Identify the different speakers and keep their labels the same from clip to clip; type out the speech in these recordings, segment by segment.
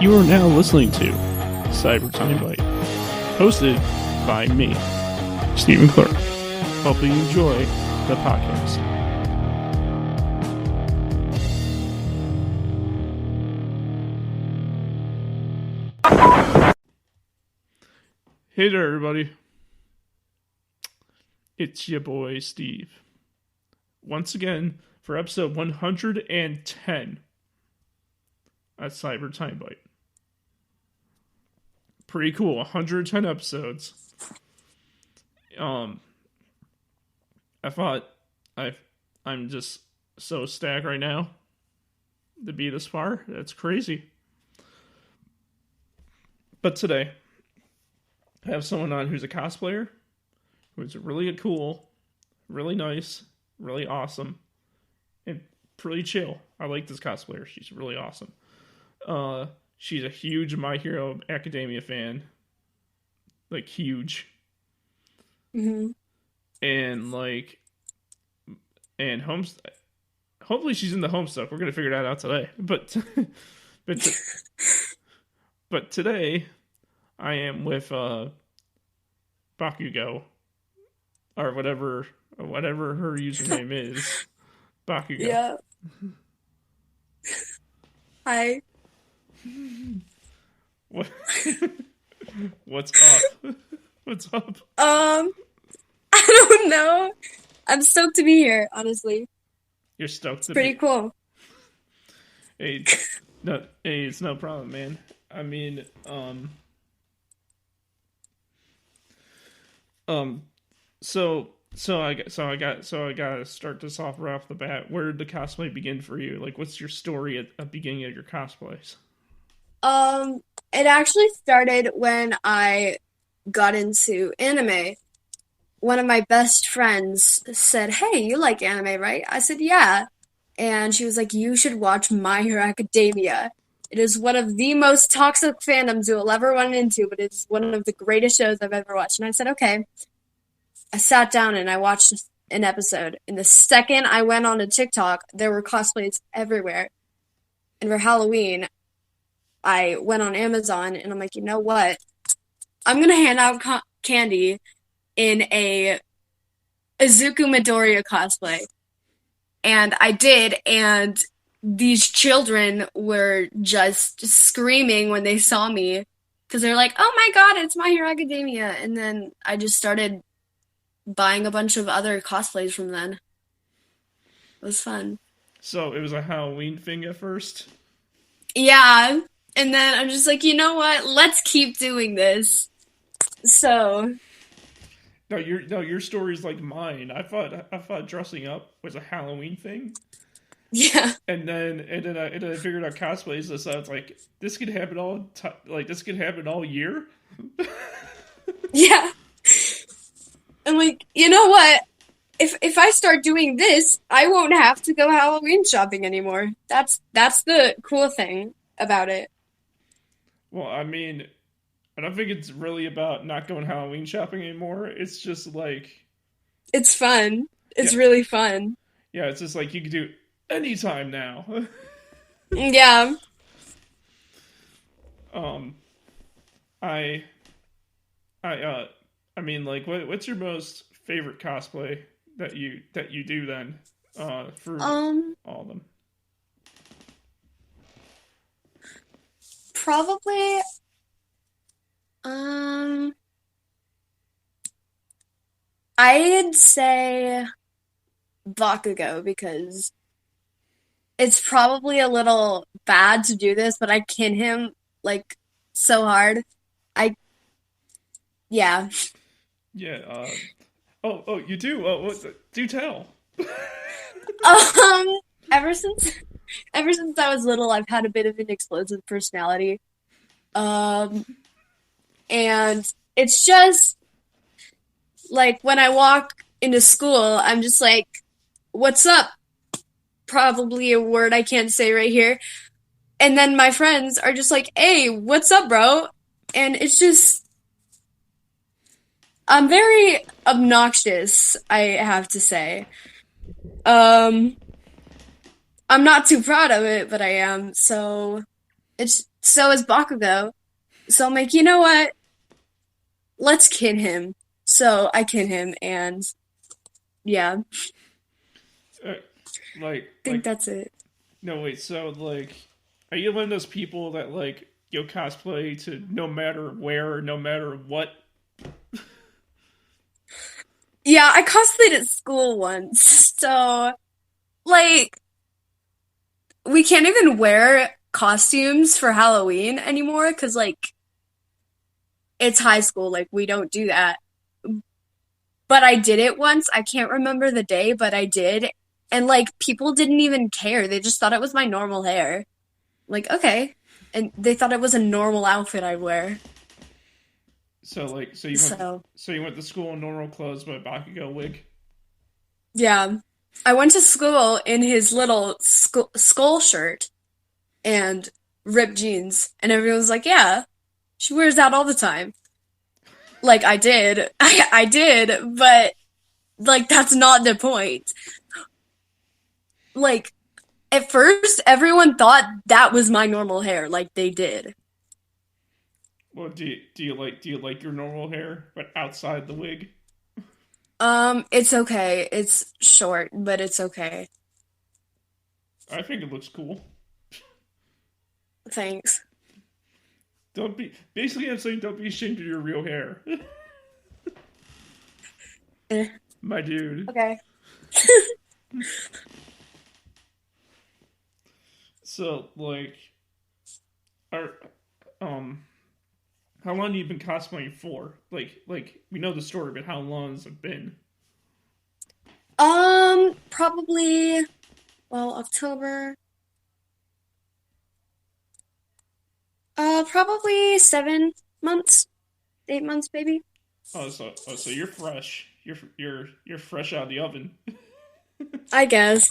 Speaker 1: You are now listening to Timebite, hosted by me, Stephen Clark. Hope you enjoy the podcast. Hey there, everybody. It's your boy, Steve. Once again, for episode 110 at Timebite. Pretty cool, 110 episodes. I thought I'm just so stacked right now to be this far. That's crazy. But today, I have someone on who's a cosplayer, who's really cool, really nice, really awesome, and pretty chill. I like this cosplayer. She's really awesome. She's a huge My Hero Academia fan. Like, huge.
Speaker 2: Mm-hmm.
Speaker 1: And hopefully she's in the home stuff. We're gonna figure that out today. But but today I am with Bakugo, or whatever her username is. Bakugo.
Speaker 2: Yeah. Hi.
Speaker 1: What? What's up? What's up?
Speaker 2: I don't know. I'm stoked to be here, honestly.
Speaker 1: You're stoked to
Speaker 2: Pretty
Speaker 1: be
Speaker 2: cool.
Speaker 1: Hey, it's no problem, man. I mean, so I gotta start this off right off the bat. Where did the cosplay begin for you? Like, what's your story at the beginning of your cosplays?
Speaker 2: It actually started when I got into anime. One of my best friends said, "Hey, you like anime, right?" I said, "Yeah." And she was like, "You should watch My Hero Academia. It is one of the most toxic fandoms you will ever run into, but it's one of the greatest shows I've ever watched." And I said, "Okay." I sat down and I watched an episode. And the second I went on to TikTok, there were cosplays everywhere. And for Halloween, I went on Amazon and I'm like, you know what? I'm going to hand out candy in a Izuku Midoriya cosplay. And I did, and these children were just screaming when they saw me because they're like, "Oh my god, it's My Hero Academia." And then I just started buying a bunch of other cosplays from then. It was fun.
Speaker 1: So it was a Halloween thing at first?
Speaker 2: Yeah, and then I'm just like, you know what? Let's keep doing this. So
Speaker 1: your story's like mine. I thought dressing up was a Halloween thing.
Speaker 2: yeah,
Speaker 1: And then I figured out cosplays, so it's like this could happen all year.
Speaker 2: yeah. I'm like, you know what? If I start doing this, I won't have to go Halloween shopping anymore. That's the cool thing about it.
Speaker 1: Well, I mean, I don't think it's really about not going Halloween shopping anymore. It's just like,
Speaker 2: It's fun. It's
Speaker 1: yeah,
Speaker 2: really fun.
Speaker 1: yeah. It's just like you can do anytime now.
Speaker 2: Yeah.
Speaker 1: um, I, I mean, like, what's your most favorite cosplay that you do then? For all of them.
Speaker 2: Probably, I'd say Bakugo because it's probably a little bad to do this, but I kin him like so hard. I yeah.
Speaker 1: Yeah. Oh, you do. Oh, do tell.
Speaker 2: Um, ever since ever since I was little, I've had a bit of an explosive personality. Um, and it's just like when I walk into school, I'm just like, "What's up?" Probably a word I can't say right here. And then my friends are just like, "Hey, what's up, bro?" And it's just, I'm very obnoxious, I have to say. Um, I'm not too proud of it, but I am. So it's so is Bakugo. So I'm like, you know what? Let's kin him. So I kin him, and yeah,
Speaker 1: Uh, like,
Speaker 2: I think that's it.
Speaker 1: no, wait. So, like, are you one of those people that like you'll cosplay to no matter where, no matter what?
Speaker 2: Yeah, I cosplayed at school once, so like we can't even wear costumes for Halloween anymore because like it's high school, like we don't do that. But I did it once. I can't remember the day, but I did. And like people didn't even care. They just thought it was my normal hair. Like, okay. And they thought it was a normal outfit I'd wear.
Speaker 1: So, like,
Speaker 2: So,
Speaker 1: so you went to school in normal clothes, but Bakugo wig.
Speaker 2: yeah. I went to school in his little skull shirt and ripped jeans, and everyone was like, "Yeah, she wears that all the time." Like I did. I did, but like that's not the point. Like at first everyone thought that was my normal hair, like they did.
Speaker 1: Well, do you like your normal hair, but outside the wig?
Speaker 2: It's okay. It's short, but it's okay.
Speaker 1: I think it looks cool.
Speaker 2: Thanks.
Speaker 1: Don't be basically. I'm saying don't be ashamed of your real hair,
Speaker 2: Eh,
Speaker 1: my dude.
Speaker 2: okay.
Speaker 1: So, like, are um, how long have you been cosplaying for? Like we know the story, but how long has it been?
Speaker 2: Probably, well, October. Probably 7 months, 8 months, maybe.
Speaker 1: So you're fresh. You're fresh out of the oven.
Speaker 2: I guess.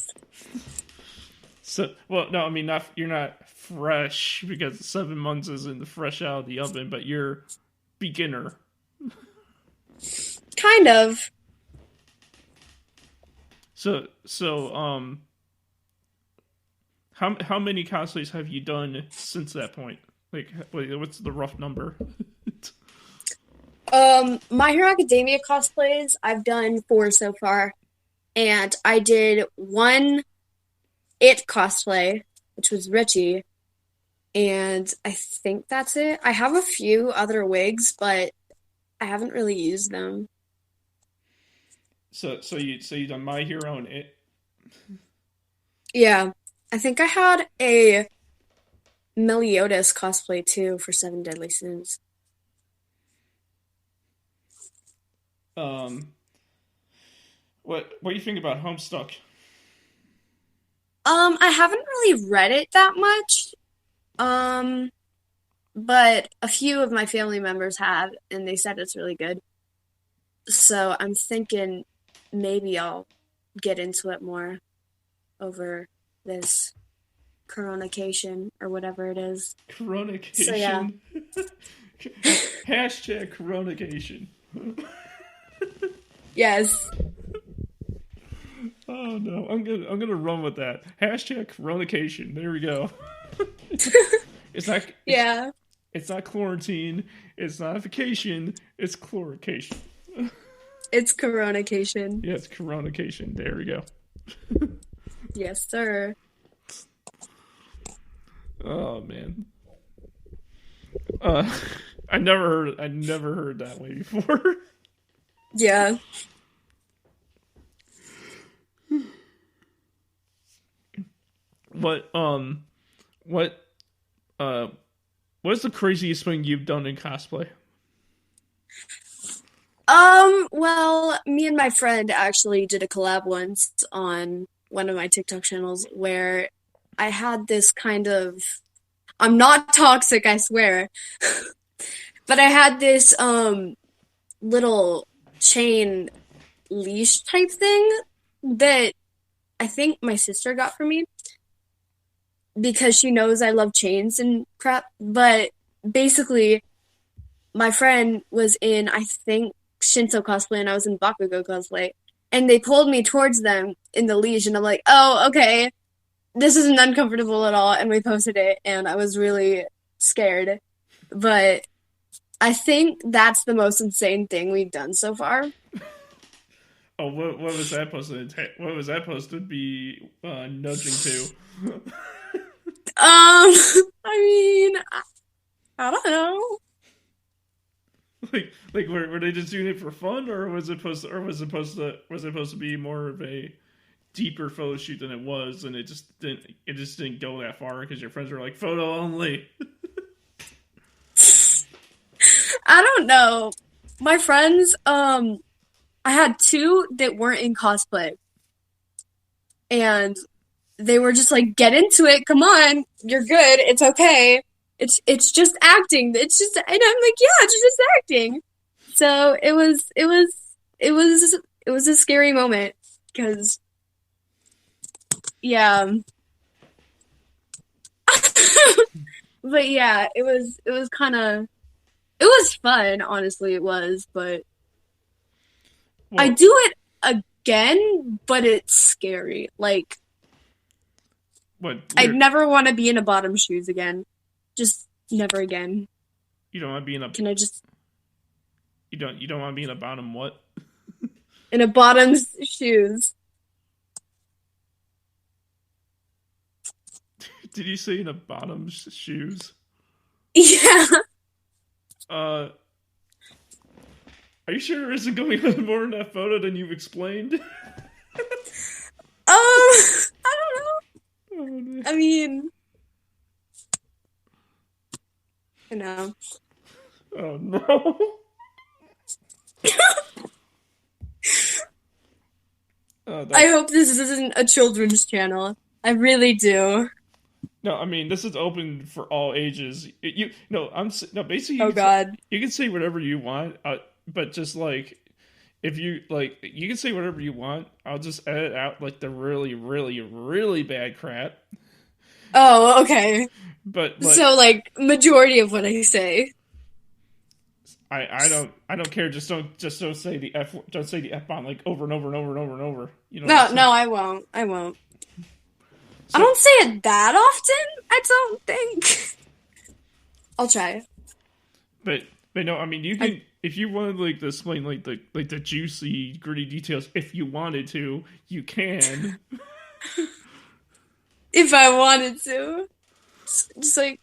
Speaker 1: So, well, no, I mean not. You're not fresh because 7 months isn't the fresh out of the oven, but you're beginner.
Speaker 2: Kind of.
Speaker 1: So, how many cosplays have you done since that point? Like, what's the rough number?
Speaker 2: My Hero Academia cosplays, I've done four so far. And I did one It cosplay, which was Richie, and I think that's it. I have a few other wigs, but I haven't really used them.
Speaker 1: So you done My Hero and it.
Speaker 2: Yeah. I think I had a Meliodas cosplay too for Seven Deadly Sins.
Speaker 1: Um, what do you think about Homestuck?
Speaker 2: I haven't really read it that much. Um, but a few of my family members have, and they said it's really good. So I'm thinking maybe I'll get into it more over this coronation or whatever it is. So yeah.
Speaker 1: Coronation. Hashtag coronation.
Speaker 2: Yes.
Speaker 1: Oh no, I'm gonna run with that. Hashtag coronation. There we go. It's not
Speaker 2: Yeah.
Speaker 1: it's not quarantine. It's not vacation. It's chlorication.
Speaker 2: It's coronation.
Speaker 1: Yeah, it's coronation. There we go.
Speaker 2: Yes, sir.
Speaker 1: Oh man. Uh, I never heard that way before.
Speaker 2: Yeah.
Speaker 1: What what uh what's the craziest thing you've done in cosplay?
Speaker 2: Well, me and my friend actually did a collab once on one of my TikTok channels where I had this kind of, I'm not toxic, I swear, but I had this little chain leash type thing that I think my sister got for me because she knows I love chains and crap. But basically, my friend was in, I think, Shinto cosplay and I was in Bakugo cosplay. And they pulled me towards them in the leash, and I'm like, oh, okay, this isn't uncomfortable at all. And we posted it, and I was really scared. But I think that's the most insane thing we've done so far.
Speaker 1: Oh, what was that supposed to what was that supposed to be nudging to?
Speaker 2: I mean, I don't know.
Speaker 1: Like were they just doing it for fun, or was it supposed to be more of a deeper photo shoot than it was, and it just didn't go that far because your friends were like photo only.
Speaker 2: I don't know. My friends, I had two that weren't in cosplay, and they were just like, "Get into it, come on, you're good, it's okay. It's just acting. It's just," and I'm like, "Yeah, it's just acting." So it was a scary moment because yeah, but yeah, it was kind of it was fun, honestly, it was, but I
Speaker 1: Well,
Speaker 2: do it again, but it's scary. Like,
Speaker 1: what
Speaker 2: I'd
Speaker 1: you're
Speaker 2: never want to be in a bottom shoes again. Just never again.
Speaker 1: you don't want to be in a
Speaker 2: Can I just
Speaker 1: you don't want to be in a bottom what?
Speaker 2: in a bottom's shoes?
Speaker 1: Did you say in a bottom shoes?
Speaker 2: Yeah.
Speaker 1: Uh, are you sure there isn't going on more in that photo than you've explained?
Speaker 2: I don't know. I mean, you know.
Speaker 1: Oh no.
Speaker 2: I
Speaker 1: That
Speaker 2: hope this isn't a children's channel. I really do.
Speaker 1: no. I mean, this is open for all ages. You no. No. Basically,
Speaker 2: Oh God.
Speaker 1: you can say whatever you want. But just like if you like, you can say whatever you want. I'll just edit out like the really, really, really bad crap.
Speaker 2: Oh, okay.
Speaker 1: But
Speaker 2: So like majority of what I say.
Speaker 1: I don't care. Just don't say the f don't say the f bomb like over and over and over and over and over. You know what I'm
Speaker 2: No,
Speaker 1: saying?
Speaker 2: no, I won't. I won't. I
Speaker 1: So
Speaker 2: don't say it that often, I don't think. I'll try.
Speaker 1: but no, I mean you
Speaker 2: I
Speaker 1: can if you wanted like to explain like the juicy gritty details if you wanted to you can.
Speaker 2: if I wanted to. Just like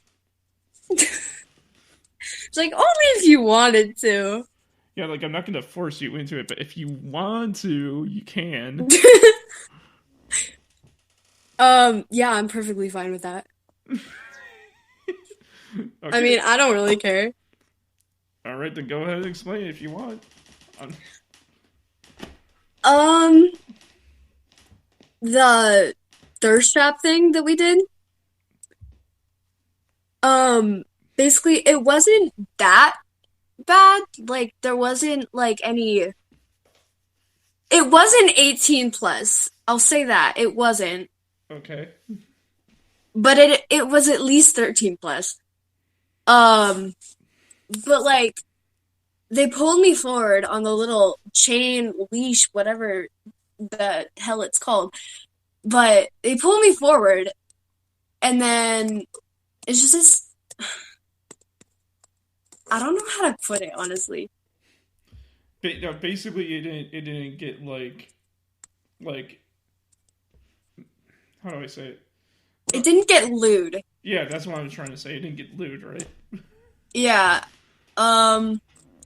Speaker 2: it's like only if you wanted to.
Speaker 1: Yeah, like I'm not gonna force you into it, but if you want to, you can.
Speaker 2: Yeah, I'm perfectly fine with that. I
Speaker 1: Okay,
Speaker 2: mean, I don't really care.
Speaker 1: all right, then go ahead and explain it if you want. Um,
Speaker 2: Um, the thirst trap thing that we did, basically it wasn't that bad. Like there wasn't like any it wasn't 18 plus. I'll say that. It wasn't.
Speaker 1: okay,
Speaker 2: But it was at least 13 plus. Um, but like they pulled me forward on the little chain leash, whatever the hell it's called. But they pulled me forward, and then it's just this. I don't know how to put it honestly.
Speaker 1: no, basically it didn't get like how do I say it?
Speaker 2: It didn't get lewd.
Speaker 1: Yeah, that's what I was trying to say. It didn't get lewd, right?
Speaker 2: Yeah. Um,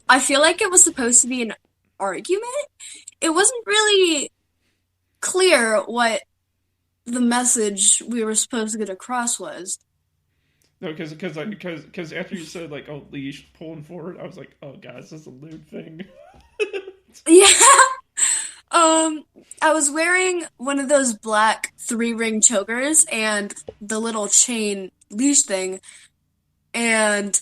Speaker 2: I feel like it was supposed to be an argument. It wasn't really clear what the message we were supposed to get across was.
Speaker 1: No, because after you said like oh leash pulling forward, I was like oh guys, this is a lewd thing.
Speaker 2: Yeah. I was wearing one of those black three-ring chokers and the little chain leash thing, and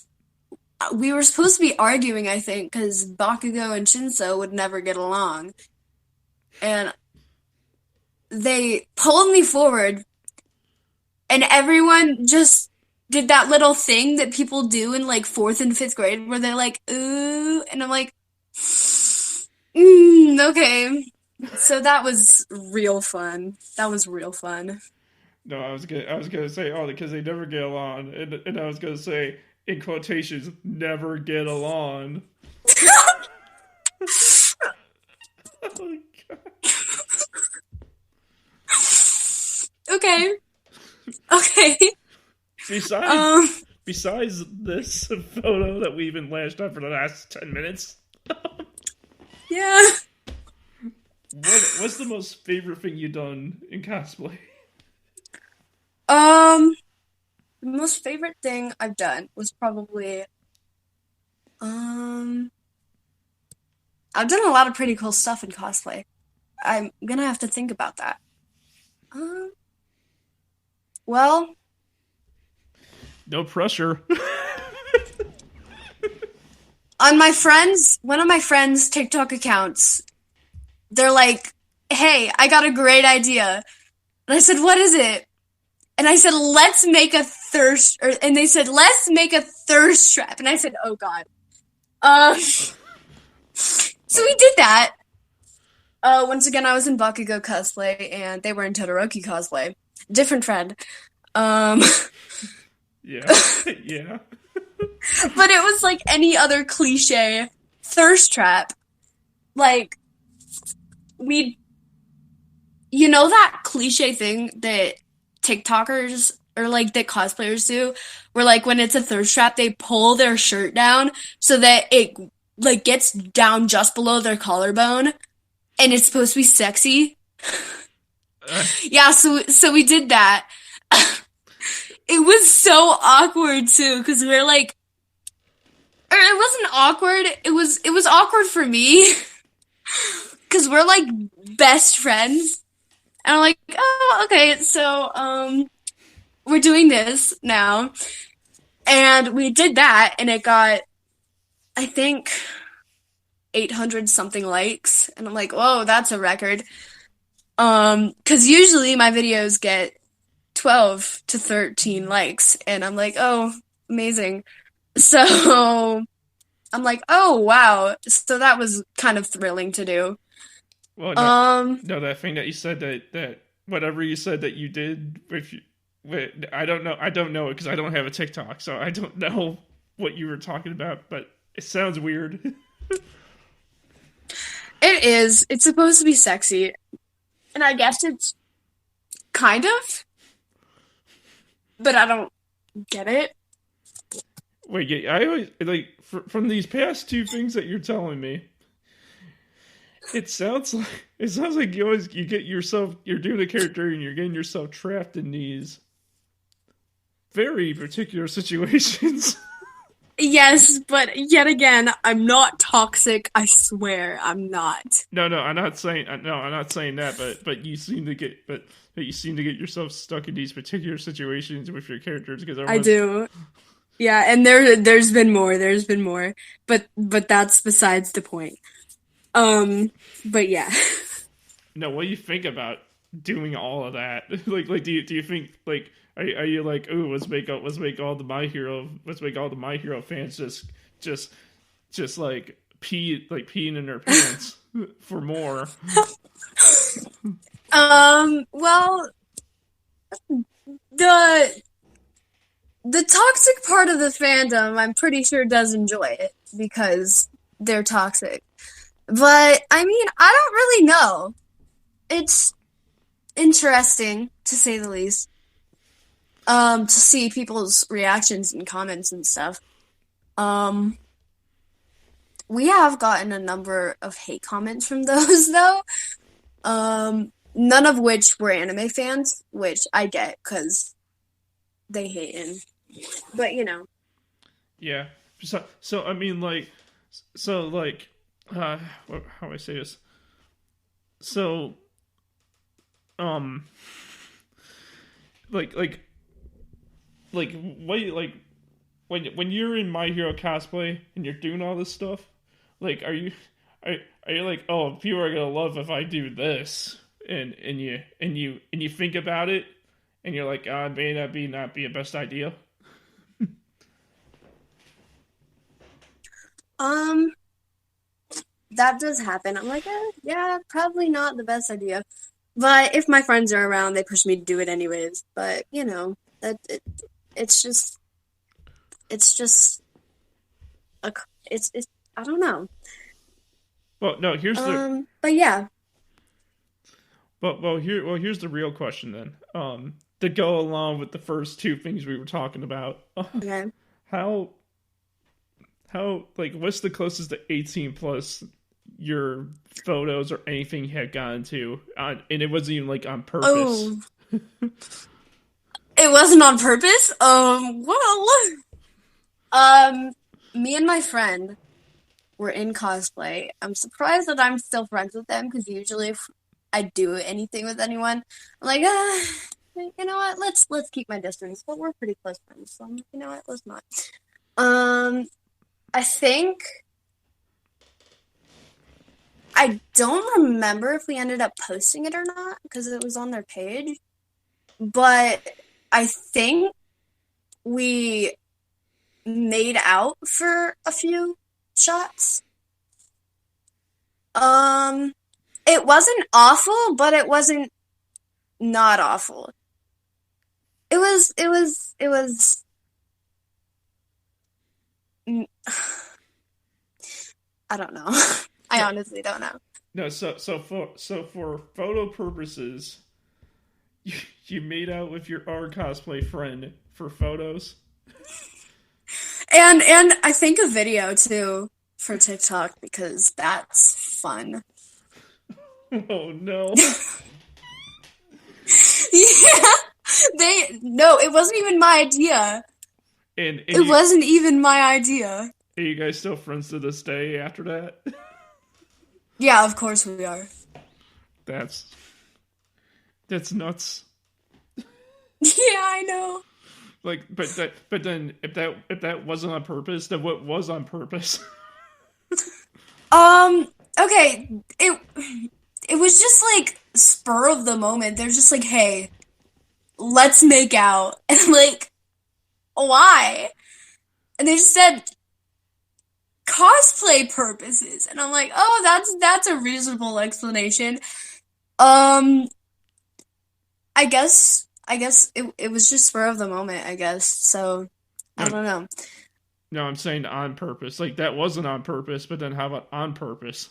Speaker 2: we were supposed to be arguing, I think, because Bakugo and Shinso would never get along. And they pulled me forward, and everyone just did that little thing that people do in like fourth and fifth grade where they're like, ooh, and I'm like, okay. So that was real fun. That was real fun.
Speaker 1: No, I was gonna say, oh, because they never get along, and I was gonna say, in quotations, never get along. Oh my god.
Speaker 2: Okay. Okay.
Speaker 1: Besides,
Speaker 2: Um,
Speaker 1: besides this photo that we've been lashed on for the last 10 minutes,
Speaker 2: yeah.
Speaker 1: what's the most favorite thing you've done in cosplay?
Speaker 2: Um, the most favorite thing I've done was probably, um, I've done a lot of pretty cool stuff in cosplay. I'm gonna have to think about that. Um, well,
Speaker 1: No pressure.
Speaker 2: on one of my friends' TikTok accounts, they're like, "Hey, I got a great idea." And I said, "What is it?" And I said, "Let's make a and they said, "Let's make a thirst trap." And I said, "Oh God." So we did that. Once again, I was in Bakugo cosplay, and they were in Todoroki cosplay. Different friend. Um,
Speaker 1: Yeah, yeah.
Speaker 2: but it was like any other cliche thirst trap. Like, we, you know that cliche thing that TikTokers or like that cosplayers do, where like when it's a thirst trap, they pull their shirt down so that it like gets down just below their collarbone, and it's supposed to be sexy.
Speaker 1: Uh,
Speaker 2: Yeah, so we did that. It was so awkward too, because we're like, or it wasn't awkward. It was awkward for me, because we're like best friends, and I'm like, oh, okay, so we're doing this now, and we did that, and it got, I think, 800 something likes, and I'm like, whoa, that's a record. Because usually my videos get 12 to 13 likes, and I'm like, oh, amazing. So I'm like, oh wow. So that was kind of thrilling to do.
Speaker 1: well, no,
Speaker 2: Um,
Speaker 1: no, that thing that you said that whatever you said that you did, if you, I don't know it because I don't have a TikTok, so I don't know what you were talking about, but it sounds weird.
Speaker 2: it is. It's supposed to be sexy, and I guess it's kind of, but I don't get it.
Speaker 1: Wait, yeah, I always like from these past two things that you're telling me. It sounds like you get yourself, you're doing a character and you're getting yourself trapped in these very particular situations.
Speaker 2: Yes, but yet again, I'm not toxic. I swear, I'm not.
Speaker 1: No, no, I'm not saying that, but you seem to get yourself stuck in these particular situations with your characters because
Speaker 2: I do. Yeah, and there's been more. There's been more. But that's besides the point. But yeah.
Speaker 1: no, what do you think about doing all of that? Like do you think like are you like, ooh, let's make all the My Hero fans just like peeing in their pants for more.
Speaker 2: Well, the the toxic part of the fandom, I'm pretty sure does enjoy it because they're toxic. But I mean, I don't really know. It's interesting to say the least. To see people's reactions and comments and stuff. Um, we have gotten a number of hate comments from those though. None of which were anime fans, which I get because they hate him. But you know,
Speaker 1: Yeah. So I mean like uh how do I say this? So um like like like what when you're in My Hero cosplay and you're doing all this stuff, like are you like, oh, people are gonna love if I do this, and you think about it and you're like, ah, may that be not be a best idea.
Speaker 2: um, that does happen. I'm like, yeah, probably not the best idea. But if my friends are around, they push me to do it anyways. But it's just it's just a it's I don't know.
Speaker 1: Well, no, here's the
Speaker 2: But yeah,
Speaker 1: here's the real question then. To go along with the first two things we were talking about,
Speaker 2: okay.
Speaker 1: how like what's the closest to 18 plus your photos or anything had gotten to, and it wasn't even like on purpose.
Speaker 2: Oh, it wasn't on purpose. Well, um, me and my friend were in cosplay. I'm surprised that I'm still friends with them because usually if I do anything with anyone, I'm like, you know what? Let's keep my distance. But we're pretty close friends, so I'm like, you know what? Let's not. Um, I think I don't remember if we ended up posting it or not because it was on their page, but I think we made out for a few shots. Um, it wasn't awful, but it wasn't not awful. It was mm, I don't know. I
Speaker 1: No,
Speaker 2: honestly don't know.
Speaker 1: no. So for photo purposes, you made out with your our cosplay friend for photos.
Speaker 2: And I think a video too for TikTok because that's fun.
Speaker 1: Oh no!
Speaker 2: Yeah. They no, it wasn't even my idea.
Speaker 1: And
Speaker 2: It wasn't even my idea.
Speaker 1: are you guys still friends to this day after that?
Speaker 2: Yeah, of course we are.
Speaker 1: That's that's nuts.
Speaker 2: Yeah, I know.
Speaker 1: Like, but then if that wasn't on purpose, then what was on purpose?
Speaker 2: Um, okay, it was just like spur of the moment. They're just like, "Hey, let's make out." And like, why? And they just said cosplay purposes. And I'm like, "Oh, that's a reasonable explanation." Um, I guess it was just spur of the moment, I guess. So, I
Speaker 1: No,
Speaker 2: don't know.
Speaker 1: no, I'm saying on purpose. Like that wasn't on purpose, but then how about on purpose?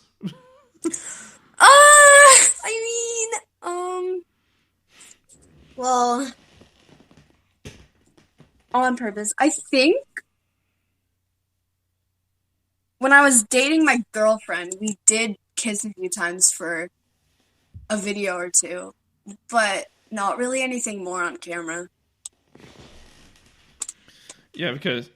Speaker 2: Well, on purpose. I think when I was dating my girlfriend, we did kiss a few times for a video or two, but not really anything more on camera.
Speaker 1: Yeah, because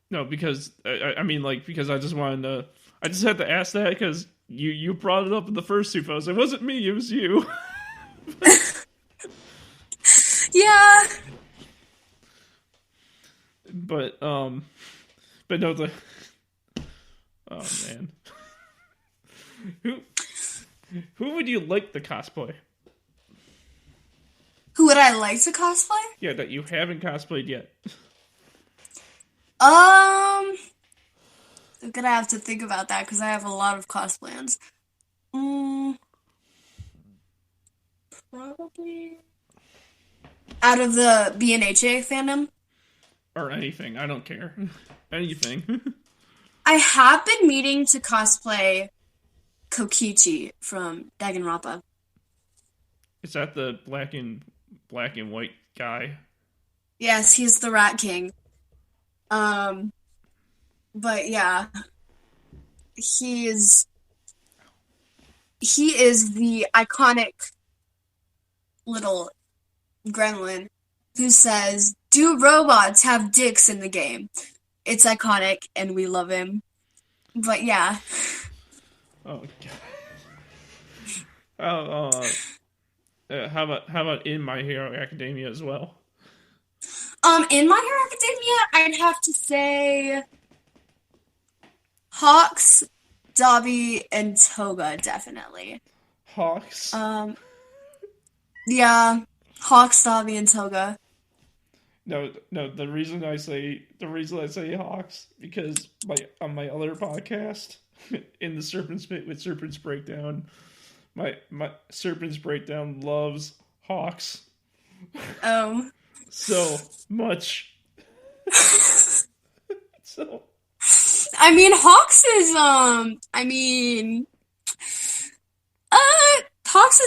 Speaker 1: no, because I mean like because I just wanted to. I just had to ask that because you brought it up in the first two posts. It wasn't me. It was you.
Speaker 2: Yeah.
Speaker 1: but but no the. Oh man, who who would you like the cosplay?
Speaker 2: Who would I like to cosplay?
Speaker 1: Yeah, that you haven't cosplayed yet.
Speaker 2: Um, I'm gonna have to think about that because I have a lot of cosplans. Mm, probably out of the BNHA fandom.
Speaker 1: Or anything. I don't care. Anything.
Speaker 2: I have been meaning to cosplay Kokichi from Danganronpa.
Speaker 1: Is that the black and white guy?
Speaker 2: Yes, he's the Rat King. Um, but yeah, he is he is the iconic little gremlin who says, "Do robots have dicks in the game?" It's iconic and we love him. But yeah.
Speaker 1: Oh god. Oh, how about in My Hero Academia as well?
Speaker 2: In My Hero Academia, I'd have to say Hawks, Dobby, and Toga, definitely.
Speaker 1: Hawks.
Speaker 2: Um, yeah, Hawks, Dobby, and Toga.
Speaker 1: No, no. The reason I say Hawks because my on my other podcast in the Serpent's Pit with Serpent's Breakdown, my Serpent's Breakdown loves Hawks
Speaker 2: Um,
Speaker 1: so much. So
Speaker 2: I mean, Hawks is I mean, uh, Hawks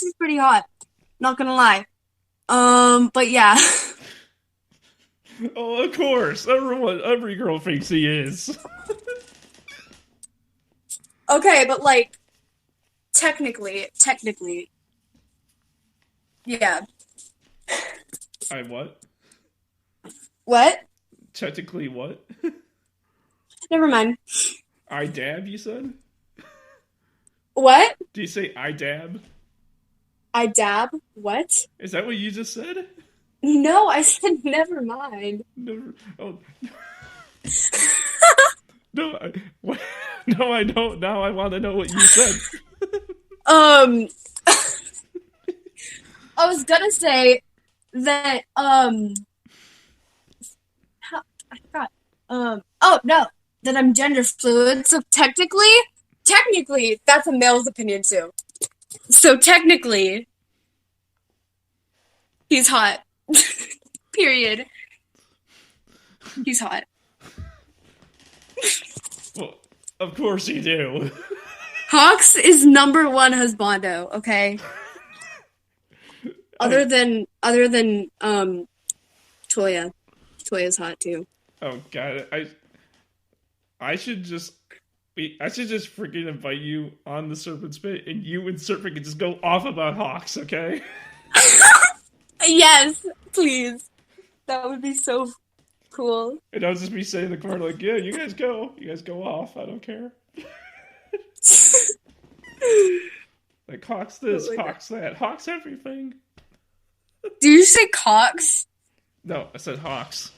Speaker 2: is pretty hot. Not gonna lie. But yeah.
Speaker 1: oh, of course, every girl thinks he is.
Speaker 2: Okay, but like technically, yeah.
Speaker 1: I what?
Speaker 2: What?
Speaker 1: Technically, what?
Speaker 2: Never mind.
Speaker 1: I dab? You said?
Speaker 2: What?
Speaker 1: Do you say I dab?
Speaker 2: I dab? What?
Speaker 1: Is that what you just said?
Speaker 2: No, I said never mind.
Speaker 1: Never. Oh. No, what? No, I don't. Now I want to know what you said.
Speaker 2: Um, I was gonna say that, I forgot. Oh no, that I'm gender fluid. So technically, that's a male's opinion too. So technically, he's hot. Period. He's hot.
Speaker 1: Well, of course you do.
Speaker 2: Hawks is number one husbando, okay? Other than Toya. Toya's hot too.
Speaker 1: Oh god, I should just I should just freaking invite you on the Serpent Spit, and you and Serpent can just go off about Hawks, okay?
Speaker 2: Yes, please. That would be so cool.
Speaker 1: And I'll just be saying in the corner like, yeah, you guys go off. I don't care. Like Hawks this,
Speaker 2: Oh my
Speaker 1: Hawks that, Hawks everything.
Speaker 2: Do you say Cox?
Speaker 1: No, I said Hawks.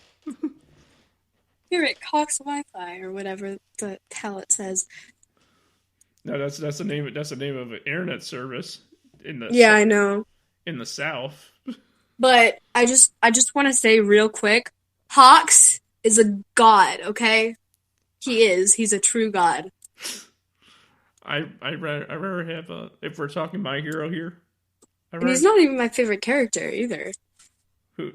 Speaker 2: Here at Cox Wi-Fi or whatever the hell it says.
Speaker 1: No, that's the name. That's the name of an internet service in the
Speaker 2: Yeah, I know.
Speaker 1: in the South.
Speaker 2: But I just want to say real quick, Hawks is a god, okay? He is. He's a true god.
Speaker 1: I rather have if we're talking My Hero here.
Speaker 2: And he's not even my favorite character either.
Speaker 1: Who?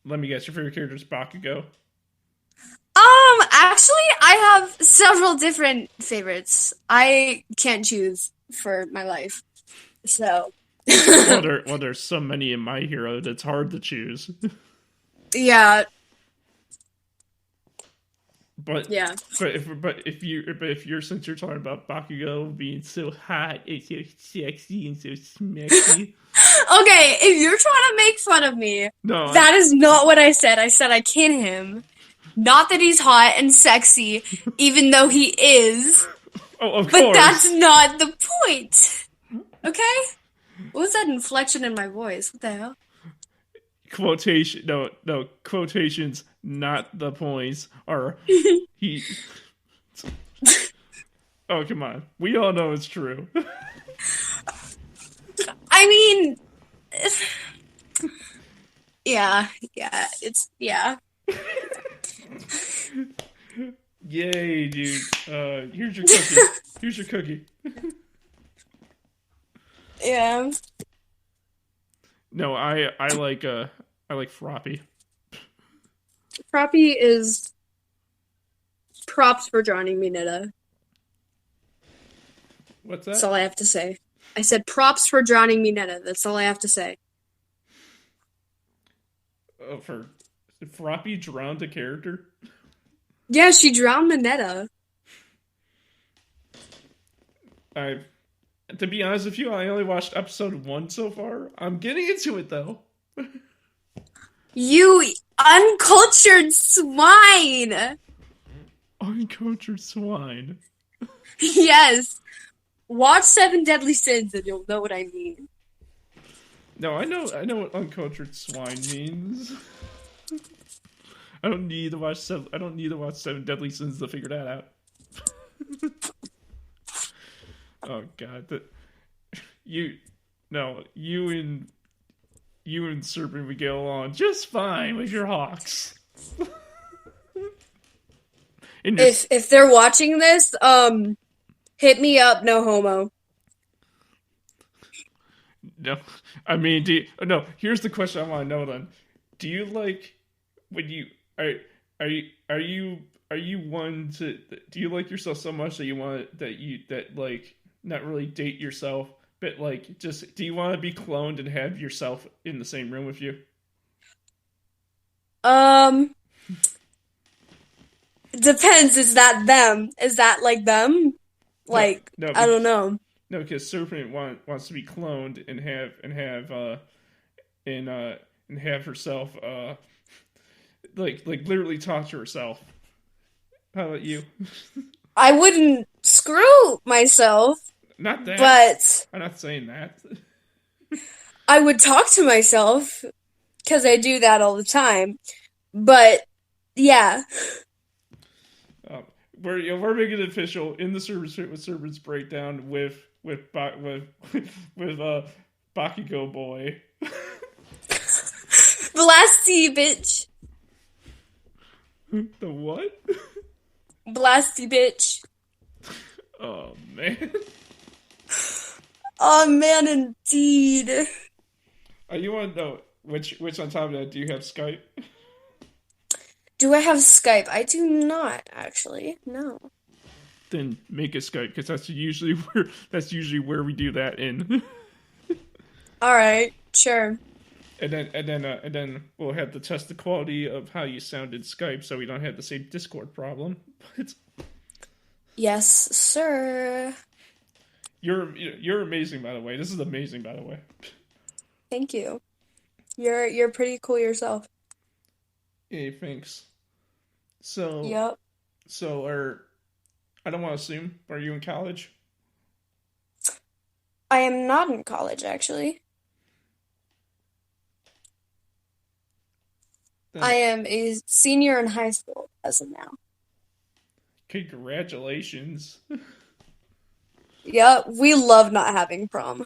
Speaker 1: Let me guess. Your favorite character is Bakugo.
Speaker 2: Actually, I have several different favorites. I can't choose for my life. So.
Speaker 1: Well, there's so many in My Hero that's hard to choose.
Speaker 2: Yeah.
Speaker 1: But
Speaker 2: yeah.
Speaker 1: But if you're since you're talking about Bakugo being so hot and so sexy and so smacky.
Speaker 2: Okay, if you're trying to make fun of me,
Speaker 1: No,
Speaker 2: that is not what I said. I said I kin him. Not that he's hot and sexy, even though he is.
Speaker 1: Oh, of
Speaker 2: but
Speaker 1: course.
Speaker 2: That's not the point. Okay? What was that inflection in my voice? What the hell?
Speaker 1: Quotation. No. Quotations. Not the points. Or he. Oh, come on. We all know it's true.
Speaker 2: I mean, yeah, yeah.
Speaker 1: Yay, dude. Here's your cookie. Here's your cookie.
Speaker 2: Yeah.
Speaker 1: No, I like Froppy.
Speaker 2: Froppy is props for joining me, Nita.
Speaker 1: What's that?
Speaker 2: That's all I have to say. I said props for drowning me, Netta. That's all I have to say.
Speaker 1: Oh, for Froppy drowned a character?
Speaker 2: Yeah, she drowned Minetta.
Speaker 1: To be honest with you, I only watched episode 1 so far. I'm getting into it though.
Speaker 2: You uncultured swine!
Speaker 1: Uncultured swine.
Speaker 2: Yes. Watch Seven Deadly Sins and you'll know what I mean.
Speaker 1: No, I know what uncultured swine means. I don't need to watch Seven Deadly Sins to figure that out. Oh god, you and Serpent would get along just fine with your Hawks.
Speaker 2: If they're watching this, hit me up, no homo.
Speaker 1: No, I mean, no? Here's the question I want to know. Then, do you like when you are are you are you are you one to do you like yourself so much that you want that like not really date yourself, but like just do you want to be cloned and have yourself in the same room with you?
Speaker 2: Um, depends. Is that them? Is that like them?
Speaker 1: No,
Speaker 2: Like,
Speaker 1: no,
Speaker 2: I don't
Speaker 1: because
Speaker 2: know.
Speaker 1: no, because Serpent wants to be cloned and uh and have herself like literally talk to herself. How about you?
Speaker 2: I wouldn't screw myself,
Speaker 1: Not that.
Speaker 2: but
Speaker 1: I'm not saying that.
Speaker 2: I would talk to myself because I do that all the time. But yeah,
Speaker 1: Um, we're making it official in the service breakdown with with Bakugo boy.
Speaker 2: blasty bitch,
Speaker 1: The what?
Speaker 2: blasty bitch.
Speaker 1: Oh man.
Speaker 2: Oh man, indeed.
Speaker 1: You want to know which on top of that do you have Skype?
Speaker 2: Do I have Skype? I do not actually. No.
Speaker 1: Then make a Skype because that's usually where we do that in.
Speaker 2: All right, sure.
Speaker 1: And then we'll have to test the quality of how you sound in Skype, so we don't have the same Discord problem. But
Speaker 2: Yes, sir.
Speaker 1: you're amazing, by the way. This is amazing, by the way.
Speaker 2: Thank you. You're pretty cool yourself.
Speaker 1: Hey, thanks. So
Speaker 2: Yep.
Speaker 1: so are I don't want to assume. Are you in college?
Speaker 2: I am not in college actually. I
Speaker 1: Then
Speaker 2: am a senior in high school as of now.
Speaker 1: congratulations.
Speaker 2: Yep, we love not having prom.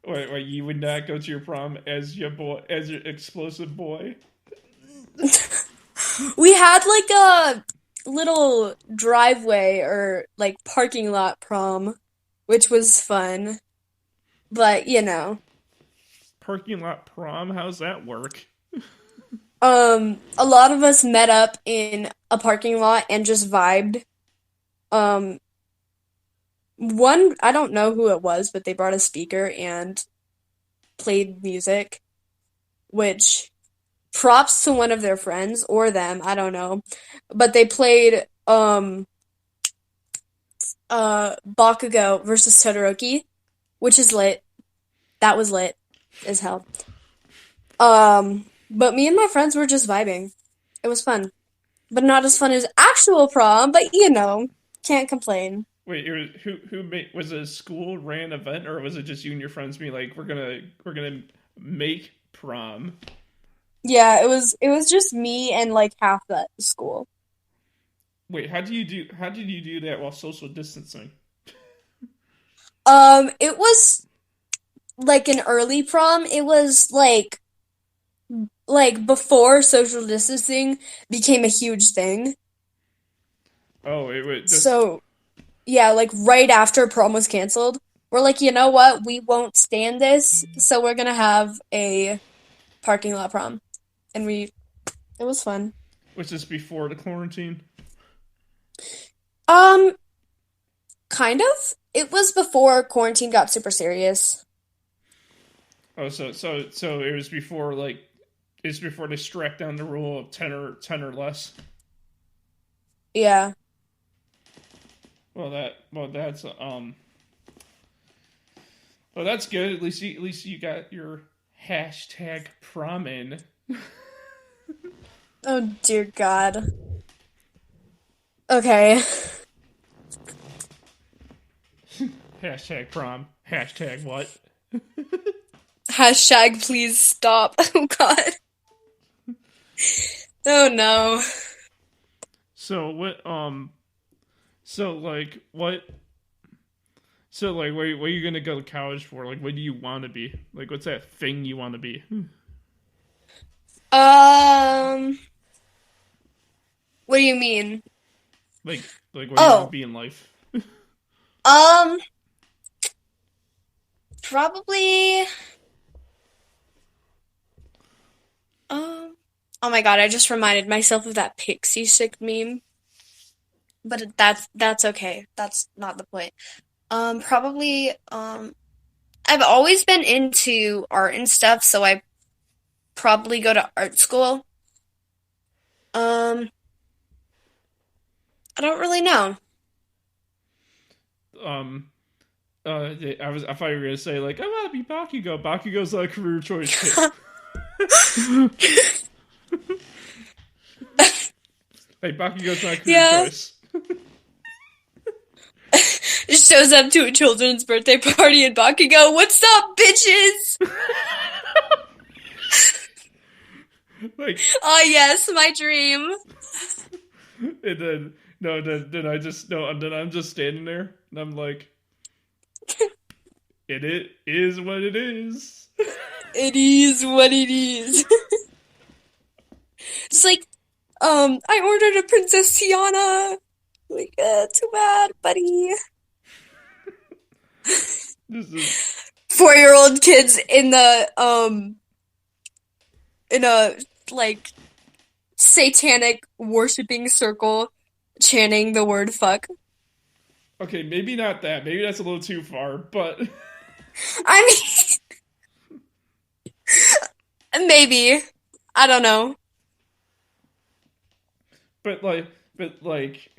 Speaker 1: Wait, you would not go to your prom as your explosive boy?
Speaker 2: We had like a little driveway or like parking lot prom, which was fun. But,
Speaker 1: Parking lot prom? How's that work?
Speaker 2: a lot of us met up in a parking lot and just vibed. Um, I don't know who it was, but they brought a speaker and played music, which props to one of their friends or them, I don't know. But they played Bakugo versus Todoroki, which is lit. That was lit as hell. But me and my friends were just vibing. It was fun. But not as fun as actual prom, but can't complain.
Speaker 1: Wait, who made was it a school ran event or was it just you and your friends being like we're gonna make prom?
Speaker 2: Yeah, it was just me and like half the school.
Speaker 1: Wait, how did you do that while social distancing?
Speaker 2: It was like an early prom. It was like before social distancing became a huge thing.
Speaker 1: Oh, it was just
Speaker 2: So, yeah, like right after prom was canceled, we're like, you know what? We won't stand this, so we're gonna have a parking lot prom. And it was fun.
Speaker 1: was this before the quarantine?
Speaker 2: Um, kind of. It was before quarantine got super serious.
Speaker 1: Oh, so it was before it's before they strapped down the rule of ten or less.
Speaker 2: Yeah.
Speaker 1: Well that's good. At least you got your hashtag prom in.
Speaker 2: Oh dear God. Okay.
Speaker 1: Hashtag prom. Hashtag what?
Speaker 2: Hashtag please stop. Oh God. Oh no.
Speaker 1: So what? So like what? So like what are you gonna go to college for? Like what do you want to be? Like what's that thing you want to be?
Speaker 2: Um, what do you mean?
Speaker 1: Like what do you want to
Speaker 2: Oh,
Speaker 1: be in life?
Speaker 2: um, Probably, um, oh my God, I just reminded myself of that pixie stick meme, but that's okay. That's not the point. Probably, I've always been into art and stuff, so I probably go to art school. Um, I don't really know.
Speaker 1: Um, I thought you were gonna say like I want to be Bakugo. Bakugo's not a career choice too. Hey, Bakugo's not a career
Speaker 2: Yeah,
Speaker 1: choice.
Speaker 2: shows up to a children's birthday party in Bakugo. What's up, bitches?
Speaker 1: Like,
Speaker 2: Oh yes, my dream.
Speaker 1: and then no, then I just no, and then I'm just standing there, and I'm like, it is what it is.
Speaker 2: It is what it is. It's like, I ordered a Princess Tiana. Like, too bad, buddy.
Speaker 1: This is
Speaker 2: 4-year-old kids in in a, like, satanic worshipping circle chanting the word fuck.
Speaker 1: okay. Maybe not that. Maybe that's a little too far, but
Speaker 2: I mean, maybe. I don't know.
Speaker 1: but like,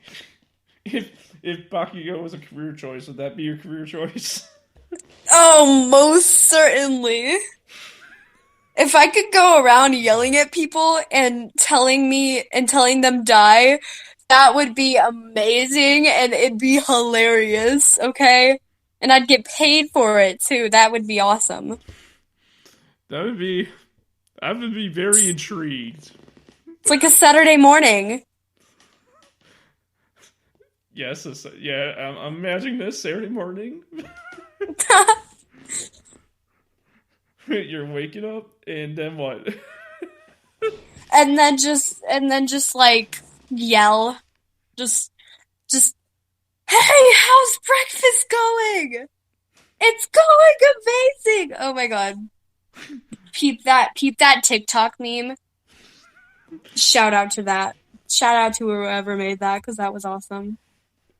Speaker 1: if Bakugo was a career choice, would that be your career choice?
Speaker 2: Oh, most certainly. If I could go around yelling at people and telling them die, that would be amazing and it'd be hilarious, okay? And I'd get paid for it too. That would be awesome.
Speaker 1: That would be. I would be very intrigued.
Speaker 2: It's like a Saturday morning.
Speaker 1: Yes, yeah. I'm imagining this Saturday morning. You're waking up, and then what?
Speaker 2: And then just like yell. Just just hey, how's breakfast going? It's going amazing. Oh my God. Peep that TikTok meme. Shout out to that. Shout out to whoever made that because that was awesome.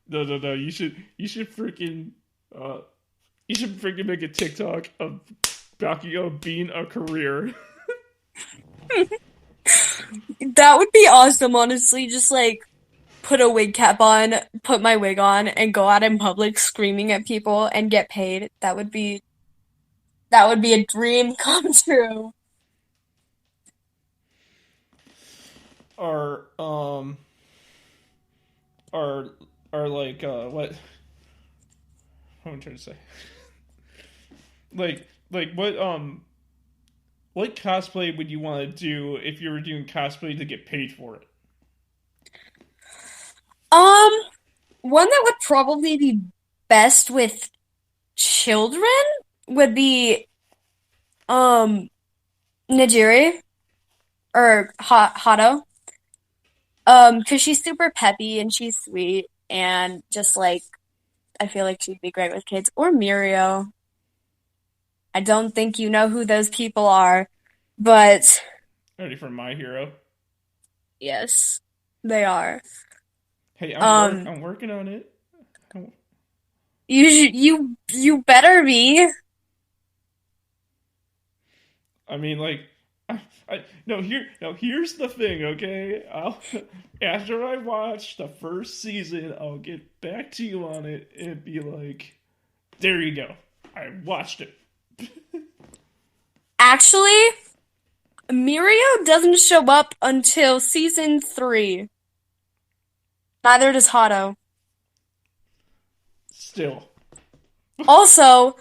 Speaker 1: No, no, no. Uh, you should freaking make a TikTok of Bakugo being a career.
Speaker 2: That would be awesome, honestly. Just like put a wig cap on, put my wig on, and go out in public screaming at people and get paid. That would be a dream come true.
Speaker 1: Or or or like what am I trying to say? Like what cosplay would you want to do if you were doing cosplay to get paid for it?
Speaker 2: Um, One that would probably be best with children would be um Najiri or Hato. 'Cause she's super peppy and she's sweet and just like I feel like she'd be great with kids. Or Mirio. I don't think you know who those people are, but
Speaker 1: Ready for my hero?
Speaker 2: yes, they are.
Speaker 1: Hey,
Speaker 2: Um,
Speaker 1: I'm working on it. I'm-
Speaker 2: you better be.
Speaker 1: I mean, like, no, here's the thing, okay? After I watch the first season, I'll get back to you on it and be like, there you go. I watched it.
Speaker 2: Actually, Mirio doesn't show up until season 3. Neither does Hato.
Speaker 1: Still.
Speaker 2: Also,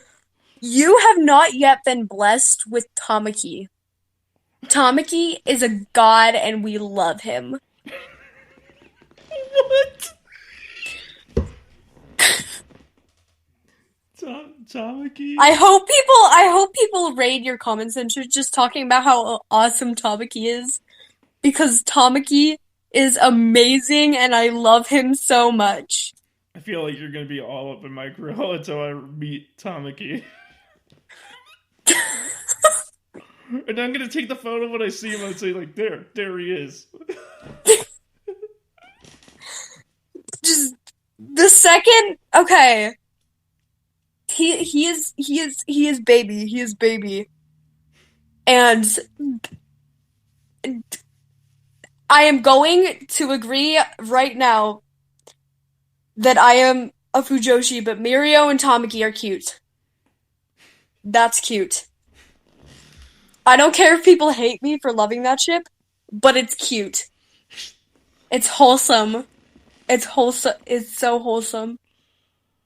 Speaker 2: you have not yet been blessed with Tamaki. Tamaki is a god and we love him.
Speaker 1: What? Tamaki?
Speaker 2: I hope people raid your comment section just talking about how awesome Tamaki is because Tamaki is amazing and I love him so much.
Speaker 1: I feel like you're gonna be all up in my grill until I meet Tamaki. And I'm gonna take the photo when I see him and say like, there he is.
Speaker 2: Just the second, okay. He is baby. He is baby. And I am going to agree right now that I am a Fujoshi, but Mirio and Tamaki are cute. That's cute. I don't care if people hate me for loving that ship, but it's cute. It's wholesome. It's wholesome. It's so wholesome.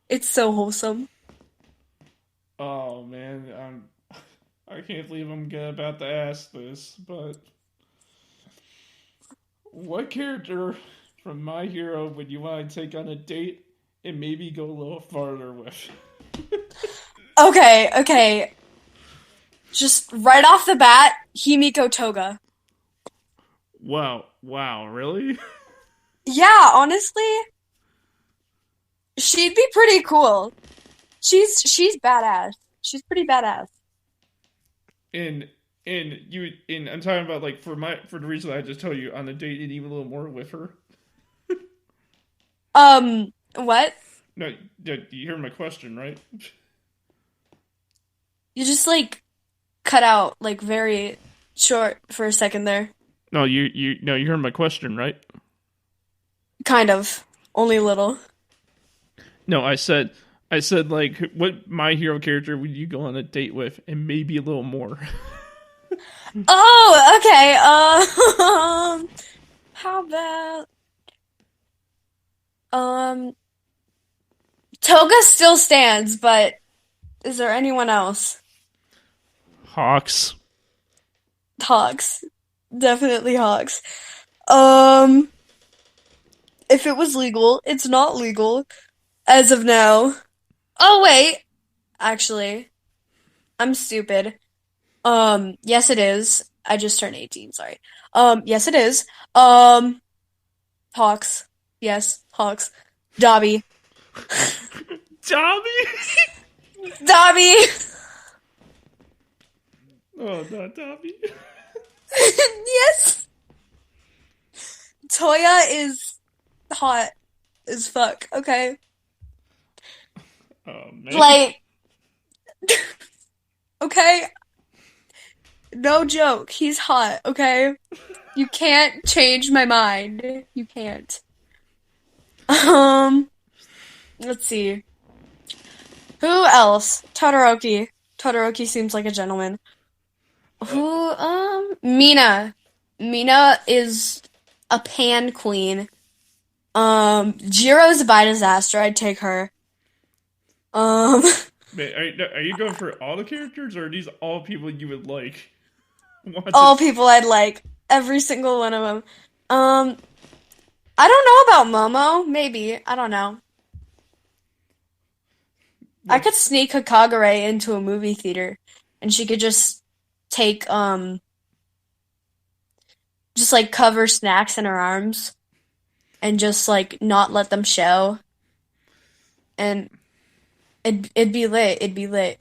Speaker 2: It's so wholesome.
Speaker 1: Oh man, I can't believe I'm about to ask this, but what character from My Hero would you want to take on a date and maybe go a little farther with?
Speaker 2: Okay. Just right off the bat, Himiko Toga.
Speaker 1: Wow, really?
Speaker 2: Yeah, honestly, she'd be pretty cool. She's badass. She's pretty badass.
Speaker 1: And and I'm talking about like for the reason I just told you on a date and even a little more with her.
Speaker 2: What?
Speaker 1: No, you hear my question, right?
Speaker 2: You just like cut out like very short for a second there.
Speaker 1: No, you heard my question, right?
Speaker 2: Kind of. Only a little.
Speaker 1: No, I said like what My Hero character would you go on a date with and maybe a little more.
Speaker 2: Oh, okay. How about um Toga still stands, but is there anyone else?
Speaker 1: Hawks.
Speaker 2: Hawks. Definitely Hawks. Um, if it was legal, it's not legal as of now. Oh wait, actually, I'm stupid. Yes it is. I just turned 18, sorry. Yes it is. Um, Hawks. Yes, Hawks. Dobby.
Speaker 1: Dobby.
Speaker 2: Dobby!
Speaker 1: Oh, not Dobby.
Speaker 2: Yes! Toya is hot as fuck, okay?
Speaker 1: Oh man.
Speaker 2: Like, okay? No joke. He's hot, okay? You can't change my mind. You can't. Um, let's see. Who else? Todoroki. Todoroki seems like a gentleman. Mina. Mina is a pan queen. Jiro's by disaster. I'd take her. Um,
Speaker 1: Man, are you going for all the characters, or are these all people you would like?
Speaker 2: all people I'd like. Every single one of them. I don't know about Momo. Maybe. I don't know. I could sneak Hakagure into a movie theater, and she could just take, just like cover snacks in her arms, and just like not let them show. And it'd be lit. It'd be lit.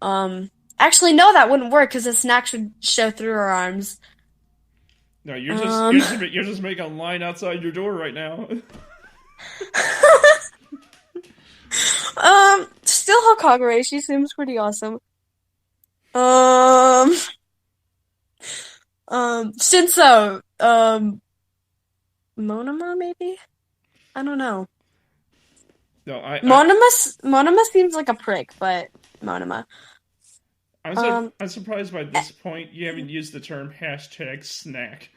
Speaker 2: Actually, no, that wouldn't work because the snacks would show through her arms.
Speaker 1: No, you're just making a line outside your door right now.
Speaker 2: Still Hokagure. She seems pretty awesome. Shinso. Monoma maybe? I don't know.
Speaker 1: No,
Speaker 2: Monoma seems like a prick, but Monoma.
Speaker 1: I'm surprised by this point you haven't used the term #snack.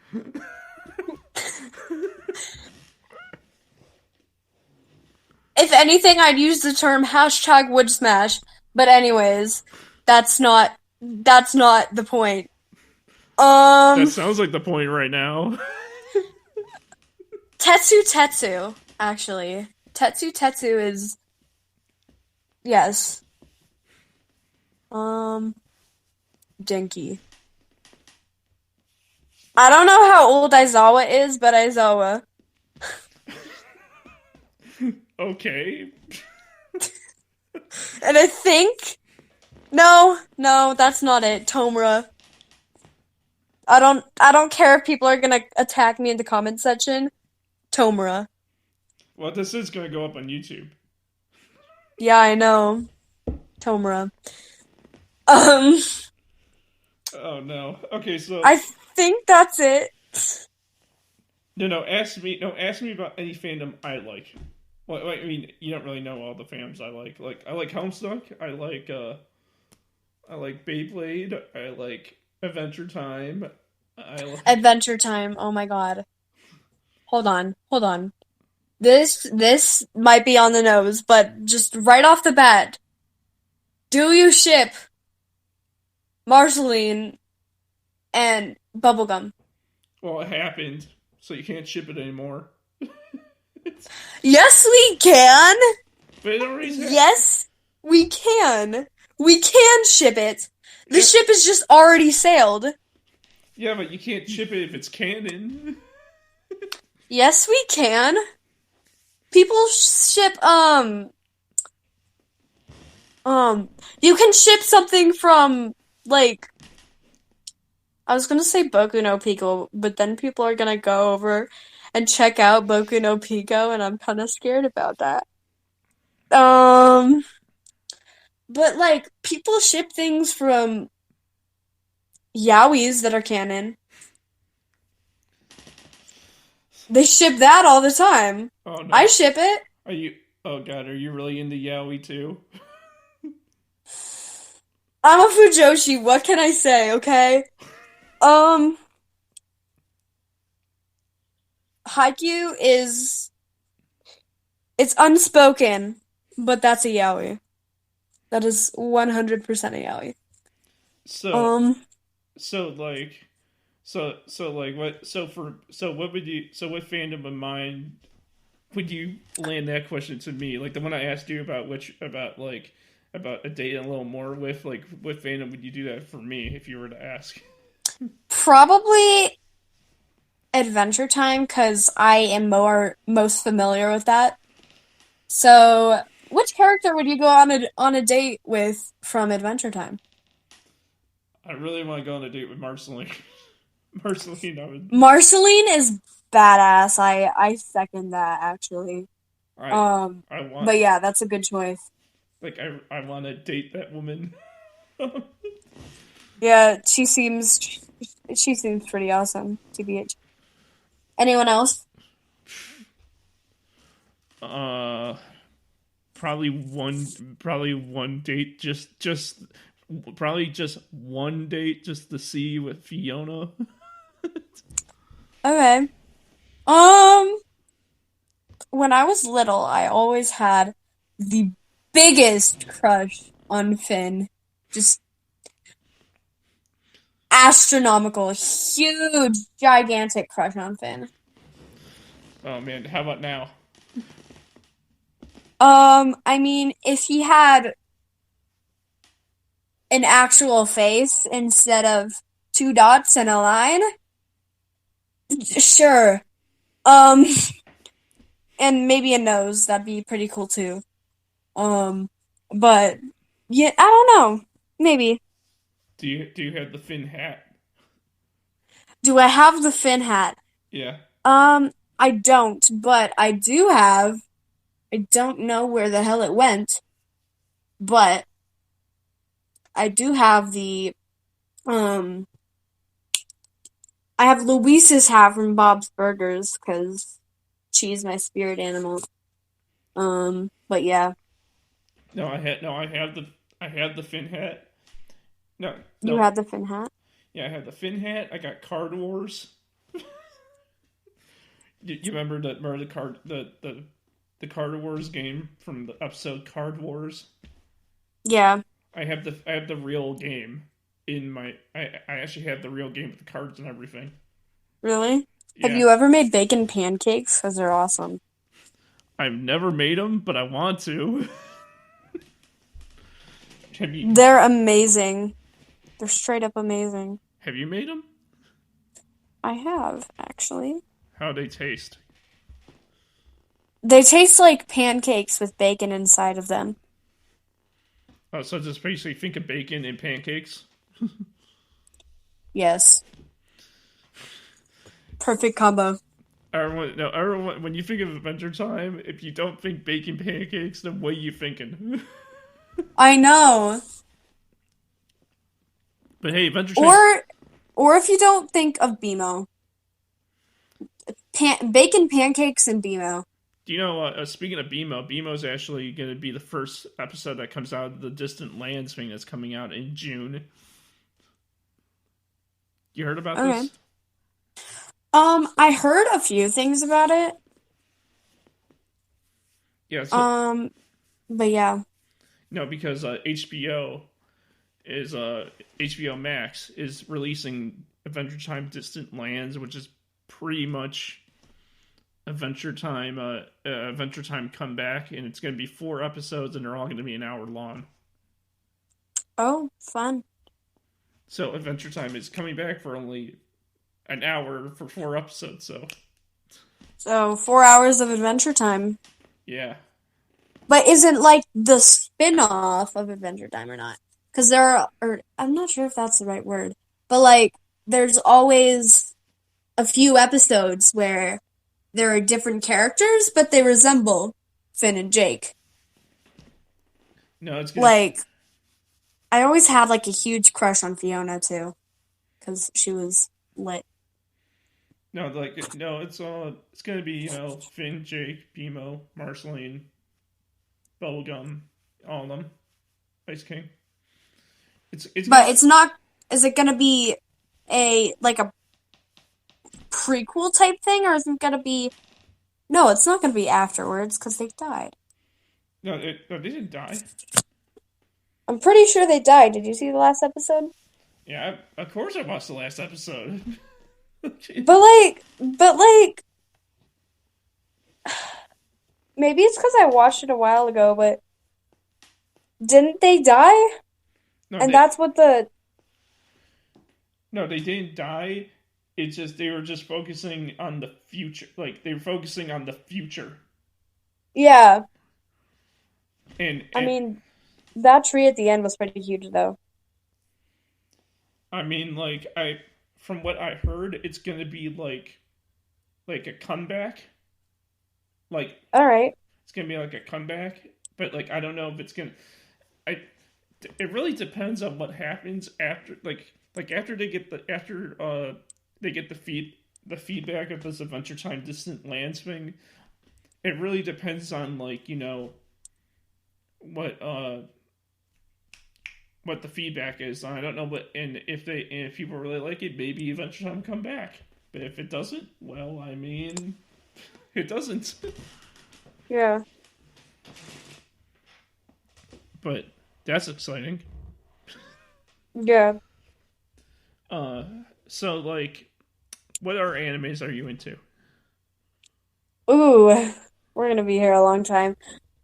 Speaker 2: If anything, I'd use the term #wood smash. But anyways, that's not the point.
Speaker 1: That sounds like the point right now.
Speaker 2: Tetsu, actually. Tetsu is yes. Denki. I don't know how old Aizawa is, but Aizawa.
Speaker 1: Okay.
Speaker 2: And I think no, that's not it. Tomura. I don't care if people are gonna attack me in the comment section. Tomura.
Speaker 1: Well, this is gonna go up on YouTube.
Speaker 2: Yeah, I know. Tomura. Um,
Speaker 1: Oh no. Okay, so
Speaker 2: I think that's it.
Speaker 1: no. Ask me. No, ask me about any fandom I like. Well, I mean, you don't really know all the fandoms I like. Like, I like Homestuck. I like Beyblade. I like Adventure Time. I like.
Speaker 2: Adventure Time. Oh my God. Hold on. Hold on. This might be on the nose, but just right off the bat, do you ship Marceline and Bubblegum?
Speaker 1: Well, it happened, so you can't ship it anymore.
Speaker 2: Yes, we can.
Speaker 1: But it already happened.
Speaker 2: Yes, we can. We can ship it. The
Speaker 1: Yeah,
Speaker 2: ship is just already sailed.
Speaker 1: yeah, but you can't ship it if it's canon.
Speaker 2: Yes, we can. People ship you can ship something from like I was gonna say Boku no Pico, but then people are gonna go over and check out Boku no Pico, and I'm kind of scared about that. Um, but like people ship things from yaois that are canon. They ship that all the time.
Speaker 1: Oh
Speaker 2: I
Speaker 1: no.
Speaker 2: ship it.
Speaker 1: Are you? Oh god, are you really into yaoi too?
Speaker 2: I'm a Fujoshi. What can I say? Okay. Um, Haikyuu is it's unspoken, but that's a yaoi. That is 100% a yaoi.
Speaker 1: So,
Speaker 2: Um,
Speaker 1: so like, so like, what? So what would you? So what fandom of mine would you land that question to me? Like the one I asked you about, which about a date and a little more with. Like, what fandom would you do that for me if you were to ask?
Speaker 2: Probably Adventure Time because I am most familiar with that. So, which character would you go on a date with from Adventure Time?
Speaker 1: I really want to go on a date with Marceline. Marceline, I would.
Speaker 2: Marceline is badass. I second that actually.
Speaker 1: I
Speaker 2: Um,
Speaker 1: I want
Speaker 2: but yeah, that's a good choice.
Speaker 1: I want to date that woman.
Speaker 2: Yeah, she seems pretty awesome, TBH. Anyone else?
Speaker 1: uh, probably one date. Just probably just one date just to see with Fiona.
Speaker 2: Okay. Um, when I was little, I always had the biggest crush on Finn. Just astronomical, huge, gigantic crush on Finn.
Speaker 1: Oh man, how about now?
Speaker 2: I mean, if he had an actual face instead of two dots and a line, sure. Um, and maybe a nose, that'd be pretty cool too. Um, but yeah, I don't know. Maybe.
Speaker 1: Do you have the Finn hat?
Speaker 2: Do I have the Finn hat?
Speaker 1: Yeah.
Speaker 2: I don't, but I do have. I don't know where the hell it went, but I do have the um. I have Luis's hat from Bob's Burgers because she's my spirit animal. But yeah,
Speaker 1: I have the Finn hat. No,
Speaker 2: you
Speaker 1: no.
Speaker 2: had the Finn hat.
Speaker 1: Yeah, I have the Finn hat. I got Card Wars. You remember the Card Wars game from the episode Card Wars?
Speaker 2: Yeah,
Speaker 1: I have the real game in my I actually have the real game with the cards and everything.
Speaker 2: really? Have
Speaker 1: Yeah.
Speaker 2: you ever made bacon pancakes? Because they're awesome.
Speaker 1: I've never made them, but I want to. have you
Speaker 2: They're amazing. They're straight up amazing.
Speaker 1: have you made them?
Speaker 2: I have, actually.
Speaker 1: How do they taste?
Speaker 2: They taste like pancakes with bacon inside of them.
Speaker 1: Oh, so just basically think of bacon and pancakes.
Speaker 2: Yes. Perfect combo.
Speaker 1: Everyone, no, everyone. When you think of Adventure Time, if you don't think baking pancakes, then what are you thinking?
Speaker 2: I know.
Speaker 1: But hey, Adventure Time.
Speaker 2: Or or if you don't think of BMO, bacon pancakes and BMO.
Speaker 1: Do you know? Speaking of BMO is actually going to be the first episode that comes out of the Distant Lands thing that's coming out in June. You heard about
Speaker 2: Okay.
Speaker 1: this?
Speaker 2: I heard a few things about it.
Speaker 1: Yeah. So
Speaker 2: Um, but yeah.
Speaker 1: no, because HBO Max is releasing Adventure Time Distant Lands, which is pretty much Adventure Time comeback, and it's going to be 4 episodes, and they're all going to be an hour long.
Speaker 2: Oh, fun.
Speaker 1: So Adventure Time is coming back for only an hour for 4 episodes. So
Speaker 2: So 4 hours of Adventure Time.
Speaker 1: yeah,
Speaker 2: But isn't like the spin-off of Adventure Time or not? Because there are, or I'm not sure if that's the right word, but like there's always a few episodes where there are different characters, but they resemble Finn and Jake.
Speaker 1: no, it's gonna
Speaker 2: Like I always had like a huge crush on Fiona too, because she was lit.
Speaker 1: no like no, it's gonna be Finn, Jake, BMO, Marceline, Bubblegum, all of them, Ice King. It's
Speaker 2: But
Speaker 1: gonna
Speaker 2: it's not. Is it gonna be a like a prequel type thing, or is it gonna be? No, it's not gonna be afterwards because they died.
Speaker 1: no, they didn't die.
Speaker 2: I'm pretty sure they died. Did you see the last episode?
Speaker 1: Yeah, of course I watched the last episode.
Speaker 2: But like, maybe it's because I watched it a while ago. But didn't they die?
Speaker 1: no,
Speaker 2: And
Speaker 1: they
Speaker 2: that's what the
Speaker 1: no, they didn't die. It's just they were just focusing on the future. Like they were focusing on the future,
Speaker 2: yeah.
Speaker 1: and
Speaker 2: I
Speaker 1: and
Speaker 2: mean, that tree at the end was pretty huge, though.
Speaker 1: I mean, like from what I heard, it's gonna be like a comeback. Like
Speaker 2: All right.
Speaker 1: it's gonna be like a comeback, but like I don't know if it's gonna. I it really depends on what happens after after they get the feedback of this Adventure Time Distant Lands thing. It really depends on what what the feedback is. I don't know what and if people really like it, maybe Adventure Time come back. But if it doesn't, well, I mean, it doesn't.
Speaker 2: Yeah.
Speaker 1: But that's exciting.
Speaker 2: Yeah.
Speaker 1: Uh, so like, what other animes are you into?
Speaker 2: Ooh, we're gonna be here a long time.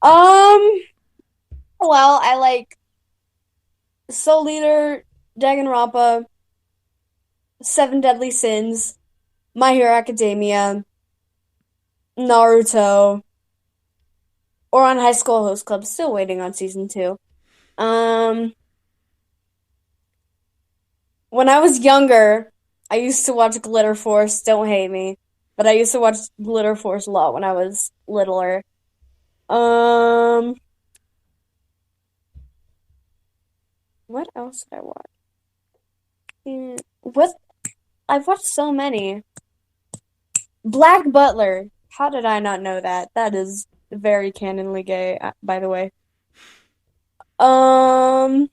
Speaker 2: Um, well, I like Soul Eater, Danganronpa, Seven Deadly Sins, My Hero Academia, Naruto, or on High School Host Club. Still waiting on season two. Um, when I was younger, I used to watch Glitter Force. Don't hate me, but I used to watch Glitter Force a lot when I was littler. Um, what else did I watch? What? I've watched so many. Black Butler. How did I not know that? That is very canonly gay, by the way. Um,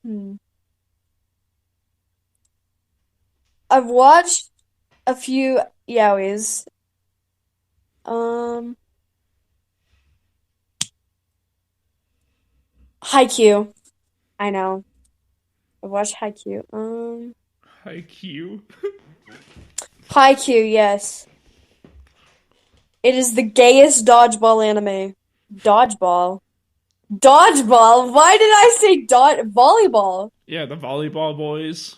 Speaker 2: hmm. I've watched a few yaois. Um, Haikyuu. I know. I've watched Haikyuu.
Speaker 1: Haikyuu.
Speaker 2: Haikyuu, yes. It is the gayest dodgeball anime. Dodgeball. Dodgeball? Why did I say volleyball?
Speaker 1: Yeah, the volleyball boys.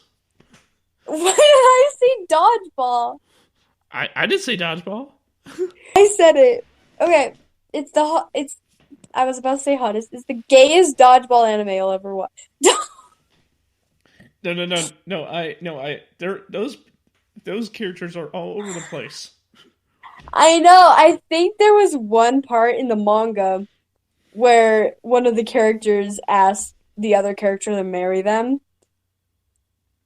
Speaker 2: Why did I say dodgeball?
Speaker 1: I did say dodgeball.
Speaker 2: I said it. Okay, it's the hot. It's. I was about to say hottest. It's the gayest dodgeball anime you'll ever watch.
Speaker 1: No. They're those Those characters are all over the place.
Speaker 2: I know. I think there was one part in the manga where one of the characters asked the other character to marry them.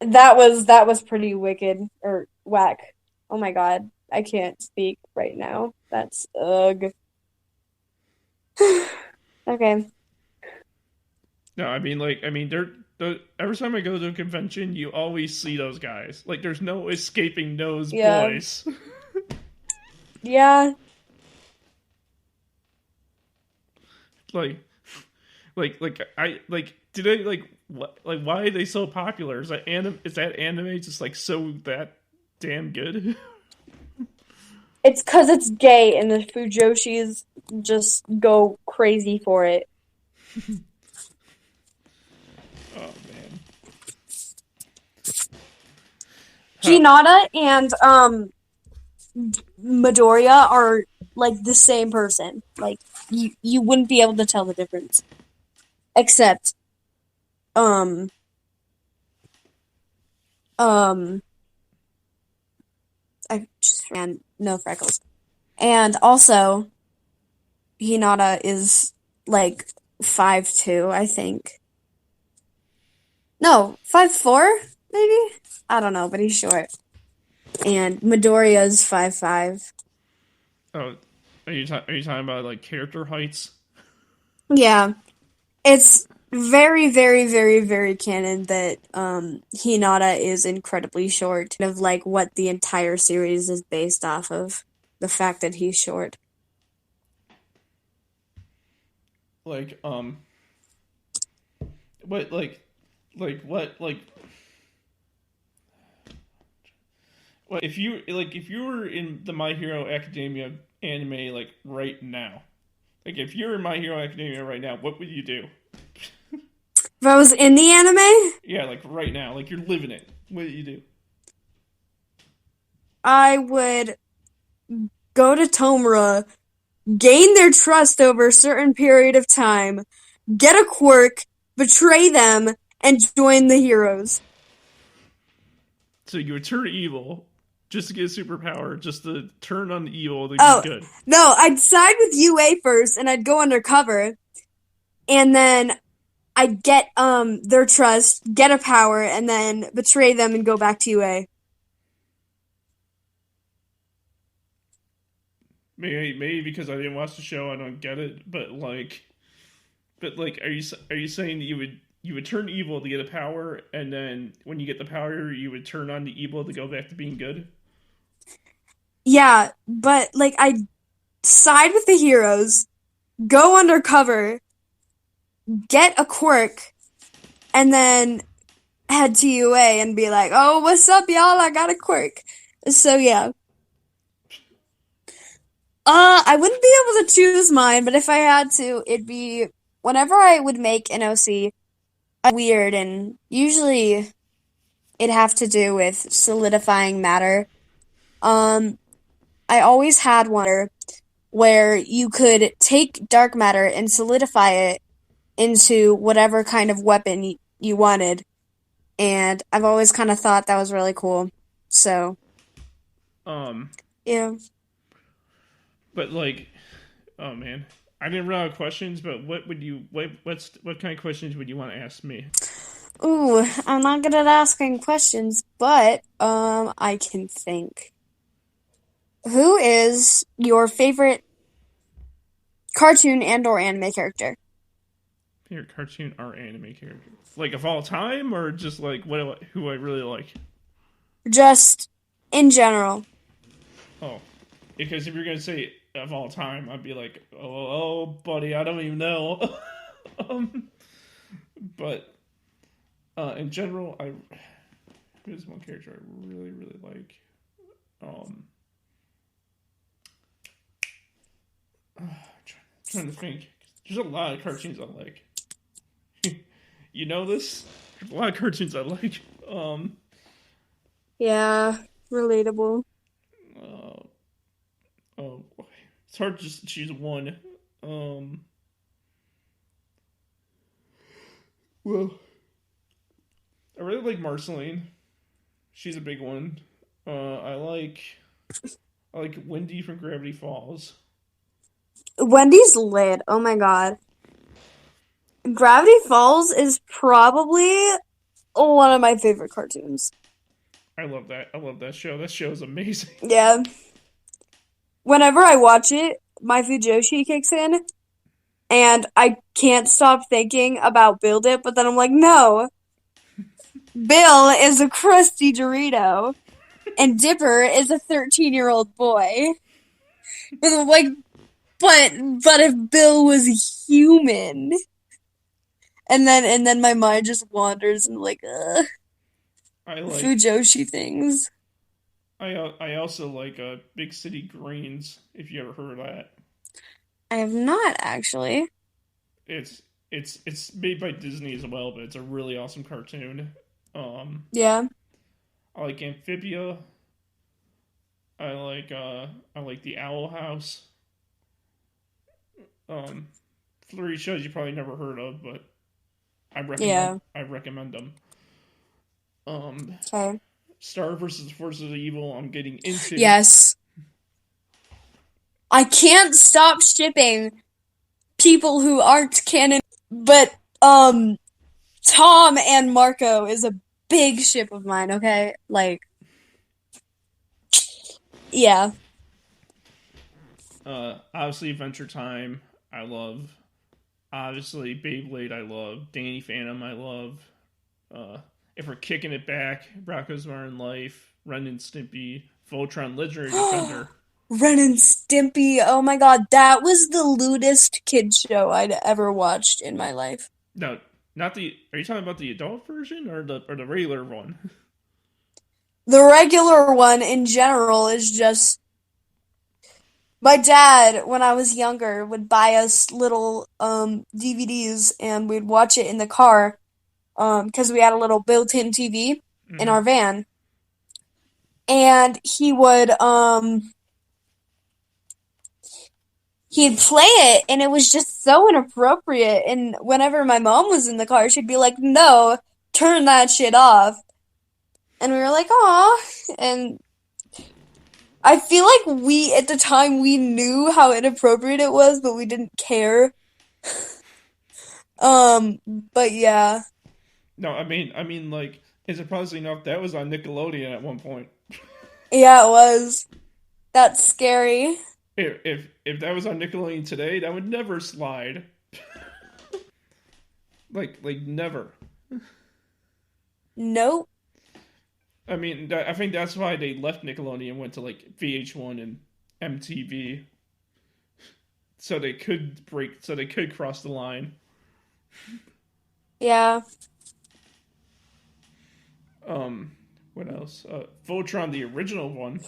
Speaker 2: That was pretty wicked or whack. Oh my God. I can't speak right now. That's ugh. Okay.
Speaker 1: No, I mean, they're every time I go to a convention, you always see those guys. Like, there's no escaping those
Speaker 2: Yeah.
Speaker 1: boys.
Speaker 2: Yeah.
Speaker 1: like, I like. Do they like what? Like, why are they so popular? Is that anime? Is that anime just like so that damn good?
Speaker 2: It's 'cause it's gay and the Fujoshis just go crazy for it.
Speaker 1: Oh man. Huh.
Speaker 2: Hinata and Midoriya are like the same person. Like you wouldn't be able to tell the difference. Except um um I just ran no freckles. And also Hinata is like 5'2", I think. No, 5'4", maybe? I don't know, but he's short. And Midoriya's 5'5".
Speaker 1: Oh, are you talking about like character heights?
Speaker 2: Yeah. It's very, very, very, very canon that Hinata is incredibly short. Of like what the entire series is based off of. The fact that he's short.
Speaker 1: Like what what if you were in the My Hero Academia anime like right now, like if you're in My Hero Academia right now, what would you do?
Speaker 2: If I was in the anime,
Speaker 1: Yeah, like right now, like you're living it. What do you do?
Speaker 2: I would go to Tomura, gain their trust over a certain period of time, get a quirk, betray them, and join the heroes.
Speaker 1: So you would turn evil just to get a superpower, just to turn on the evil to be
Speaker 2: Oh,
Speaker 1: good.
Speaker 2: no, I'd side with UA first and I'd go undercover, and then I'd get their trust, get a power, and then betray them and go back to UA.
Speaker 1: Maybe because I didn't watch the show, I don't get it. But are you saying that you would turn evil to get a power, and then when you get the power, you would turn on the evil to go back to being good?
Speaker 2: Yeah, but like I'd side with the heroes, go undercover, get a quirk, and then head to UA and be like, "Oh, what's up, y'all? I got a quirk." So yeah. I wouldn't be able to choose mine, but if I had to, it'd be whenever I would make an OC, weird, and usually it'd have to do with solidifying matter. Um, I always had one where you could take dark matter and solidify it into whatever kind of weapon you wanted, and I've always kind of thought that was really cool. So,
Speaker 1: Um,
Speaker 2: yeah.
Speaker 1: but like, oh man, I didn't run out of questions. But what kind of questions would you want to ask me?
Speaker 2: Ooh, I'm not good at asking questions, but I can think. Who is your favorite cartoon and or anime character?
Speaker 1: Favorite cartoon or anime character, like of all time, or just like who I really like?
Speaker 2: Just in general.
Speaker 1: Oh, because if you're gonna say of all time, I'd be like, oh, buddy, I don't even know. um, but in general, there's one character I really like. Um, trying to think. There's a lot of cartoons I like. You know this? There's a lot of cartoons I like.
Speaker 2: Yeah, relatable.
Speaker 1: Uh, oh, it's hard to just choose one. Um, well, I really like Marceline. She's a big one. I like Wendy from Gravity Falls.
Speaker 2: Wendy's lit. Oh my God. Gravity Falls is probably one of my favorite cartoons.
Speaker 1: I love that. I love that show. That show is amazing.
Speaker 2: Yeah. Whenever I watch it, my Fujoshi kicks in, and I can't stop thinking about Build It, but then I'm like, no, Bill is a crusty Dorito, and Dipper is a 13-year-old boy. But I'm like, but if Bill was human, and then my mind just wanders and like,
Speaker 1: I like.
Speaker 2: Fujoshi things.
Speaker 1: I also like Big City Greens. If you ever heard of that,
Speaker 2: I have not actually.
Speaker 1: it's it's made by Disney as well, but it's a really awesome cartoon. Um,
Speaker 2: Yeah.
Speaker 1: I like Amphibia. I like the Owl House. Um, Three shows you probably never heard of, but
Speaker 2: Yeah.
Speaker 1: I recommend them. Um,
Speaker 2: Okay.
Speaker 1: Star versus Forces of Evil. I'm getting into.
Speaker 2: Yes. I can't stop shipping people who aren't canon, but Tom and Marco is a big ship of mine, okay? Like, yeah.
Speaker 1: Obviously Adventure Time. I love. Obviously Beyblade. I love Danny Phantom. I love. Uh, if we're kicking it back, Rocko's Modern Life, Ren and Stimpy, Voltron Legendary Defender.
Speaker 2: Ren and Stimpy. Oh my God, that was the lewdest kid show I'd ever watched in my life.
Speaker 1: No, not the. Are you talking about the adult version or the regular one?
Speaker 2: The regular one in general is just my dad, when I was younger, would buy us little DVDs and we'd watch it in the car because we had a little built-in TV in
Speaker 1: Mm-hmm.
Speaker 2: our van. And he'd play it and it was just so inappropriate. And whenever my mom was in the car, she'd be like, "No, turn that shit off." And we were like, "Aw." And I feel like at the time, we knew how inappropriate it was, but we didn't care. But yeah.
Speaker 1: No, like, and surprisingly enough, that was on Nickelodeon at one point.
Speaker 2: Yeah, it was. That's scary.
Speaker 1: If that was on Nickelodeon today, that would never slide. Like never.
Speaker 2: Nope.
Speaker 1: I think that's why they left Nickelodeon and went to like VH1 and MTV, so they could cross the line.
Speaker 2: Yeah.
Speaker 1: Um, what else? Voltron, the original one.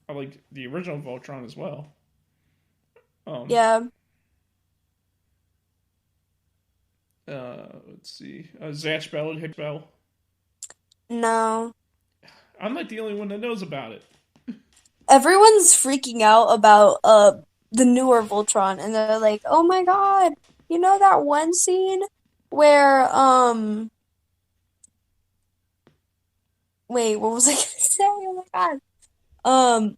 Speaker 1: I like the original Voltron as well. Um,
Speaker 2: Yeah.
Speaker 1: let's see. Zatch Bell and Hick Bell.
Speaker 2: No.
Speaker 1: I'm not the only one that knows about it.
Speaker 2: Everyone's freaking out about the newer Voltron and they're like, "Oh my God, you know that one scene where wait, what was I gonna say? Oh my God. Um